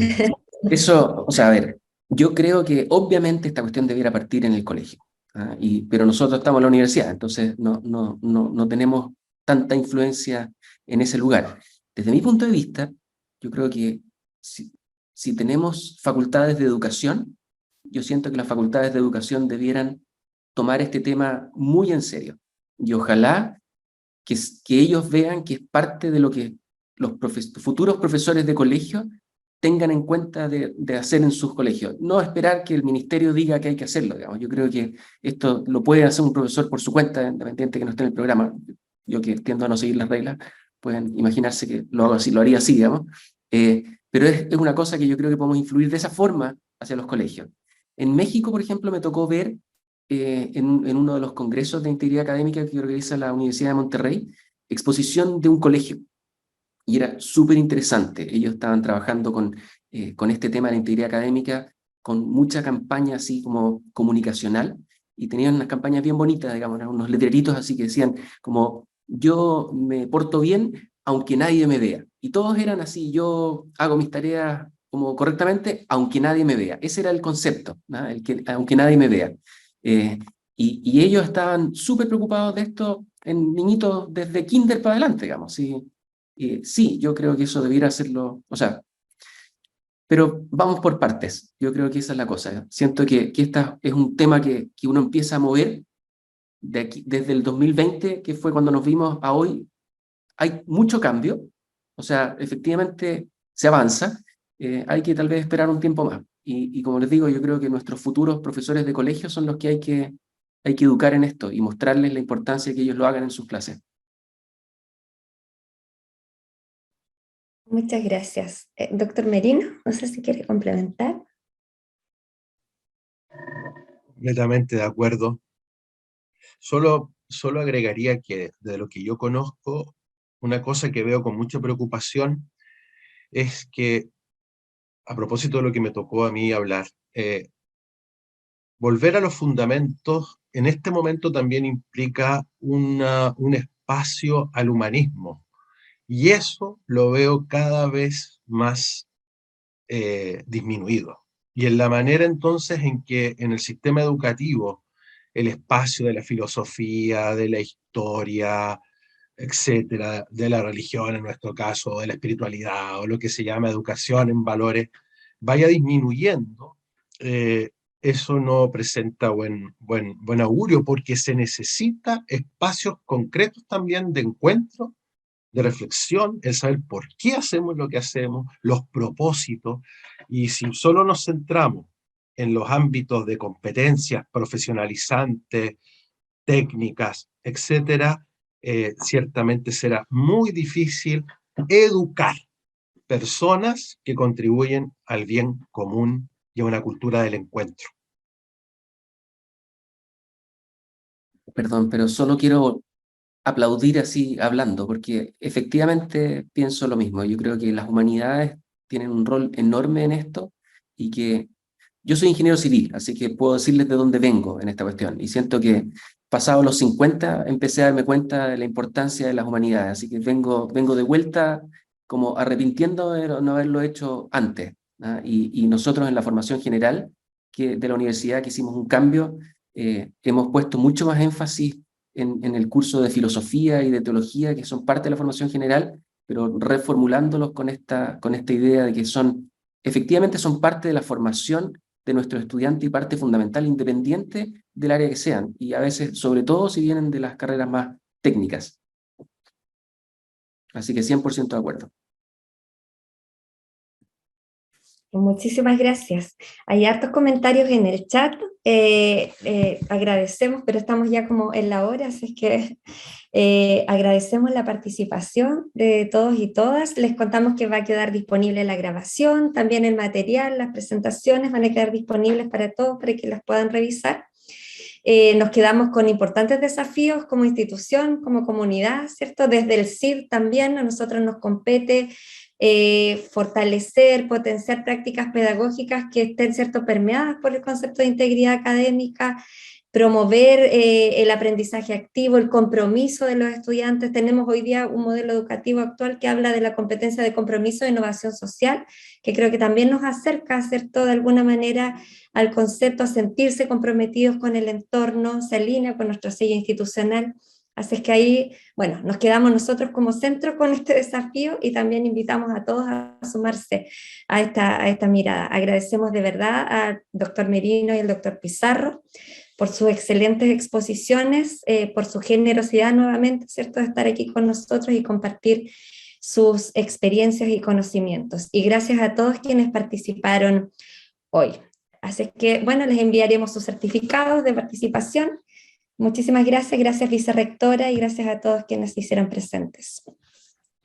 eso, o sea, a ver, yo creo que obviamente esta cuestión debiera partir en el colegio, ¿ah? Pero nosotros estamos en la universidad, entonces no tenemos tanta influencia en ese lugar. Desde mi punto de vista, yo creo que si tenemos facultades de educación, yo siento que las facultades de educación debieran tomar este tema muy en serio. Y ojalá que ellos vean que es parte de lo que los futuros profesores de colegio tengan en cuenta de hacer en sus colegios. No esperar que el ministerio diga que hay que hacerlo, digamos. Yo creo que esto lo puede hacer un profesor por su cuenta, independiente que no esté en el programa. Yo que tiendo a no seguir las reglas, pueden imaginarse que lo hago así, lo haría así, digamos. Pero es una cosa que yo creo que podemos influir de esa forma hacia los colegios. En México, por ejemplo, me tocó ver en uno de los congresos de integridad académica que organiza la Universidad de Monterrey, exposición de un colegio. Y era súper interesante. Ellos estaban trabajando con este tema de la integridad académica, con mucha campaña así como comunicacional, y tenían unas campañas bien bonitas, digamos, unos letreritos así que decían como: yo me porto bien aunque nadie me vea. Y todos eran así: yo hago mis tareas como correctamente aunque nadie me vea. Ese era el concepto, ¿no? Aunque nadie me vea. Y ellos estaban súper preocupados de esto en niñitos desde kinder para adelante, digamos. Sí, yo creo que eso debiera hacerlo, o sea, pero vamos por partes. Yo creo que esa es la cosa. Siento que esta es un tema que uno empieza a mover desde el 2020, que fue cuando nos vimos, a hoy. Hay mucho cambio, o sea, efectivamente se avanza. Hay que tal vez esperar un tiempo más. Y como les digo, yo creo que nuestros futuros profesores de colegio son los que hay que educar en esto y mostrarles la importancia de que ellos lo hagan en sus clases. Muchas gracias. Doctor Merino, no sé si quiere complementar. Completamente de acuerdo. Solo agregaría que de lo que yo conozco, una cosa que veo con mucha preocupación es que, a propósito de lo que me tocó a mí hablar, volver a los fundamentos en este momento también implica un espacio al humanismo. Y eso lo veo cada vez más disminuido. Y en la manera entonces en que en el sistema educativo el espacio de la filosofía, de la historia, etcétera, de la religión en nuestro caso, de la espiritualidad o lo que se llama educación en valores, vaya disminuyendo, eso no presenta buen augurio, porque se necesita espacios concretos también de encuentro, de reflexión, el saber por qué hacemos lo que hacemos, los propósitos, y si solo nos centramos en los ámbitos de competencias profesionalizantes, técnicas, etcétera, ciertamente será muy difícil educar personas que contribuyen al bien común y a una cultura del encuentro. Perdón, pero solo quiero aplaudir así hablando, porque efectivamente pienso lo mismo. Yo creo que las humanidades tienen un rol enorme en esto y que yo soy ingeniero civil, así que puedo decirles de dónde vengo en esta cuestión. Y siento que pasados los 50 empecé a darme cuenta de la importancia de las humanidades, así que vengo de vuelta como arrepintiendo de no haberlo hecho antes. ¿Ah? Y nosotros en la formación general de la universidad que hicimos un cambio, hemos puesto mucho más énfasis en el curso de filosofía y de teología, que son parte de la formación general, pero reformulándolos con esta idea de que efectivamente son parte de la formación de nuestros estudiantes y parte fundamental, independiente del área que sean, y a veces, sobre todo, si vienen de las carreras más técnicas. Así que 100% de acuerdo. Muchísimas gracias. Hay hartos comentarios en el chat, agradecemos, pero estamos ya como en la hora, así que agradecemos la participación de todos y todas. Les contamos que va a quedar disponible la grabación, también el material, las presentaciones van a quedar disponibles para todos, para que las puedan revisar. Nos quedamos con importantes desafíos como institución, como comunidad, ¿cierto? Desde el CID también a nosotros nos compete fortalecer, potenciar prácticas pedagógicas que estén, ¿cierto?, permeadas por el concepto de integridad académica, promover el aprendizaje activo, el compromiso de los estudiantes. Tenemos hoy día un modelo educativo actual que habla de la competencia de compromiso e innovación social, que creo que también nos acerca, ¿cierto?, de alguna manera al concepto, a sentirse comprometidos con el entorno, se alinea con nuestro sello institucional. Así es que ahí, bueno, nos quedamos nosotros como centro con este desafío y también invitamos a todos a sumarse a esta mirada. Agradecemos de verdad al doctor Merino y al doctor Pizarro por sus excelentes exposiciones, por su generosidad nuevamente, ¿cierto?, de estar aquí con nosotros y compartir sus experiencias y conocimientos. Y gracias a todos quienes participaron hoy. Así que, bueno, les enviaremos sus certificados de participación. Muchísimas gracias, gracias vicerrectora y gracias a todos quienes se hicieron presentes.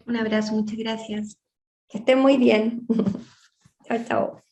Un abrazo, muchas gracias. Que estén muy bien. Chao, chao.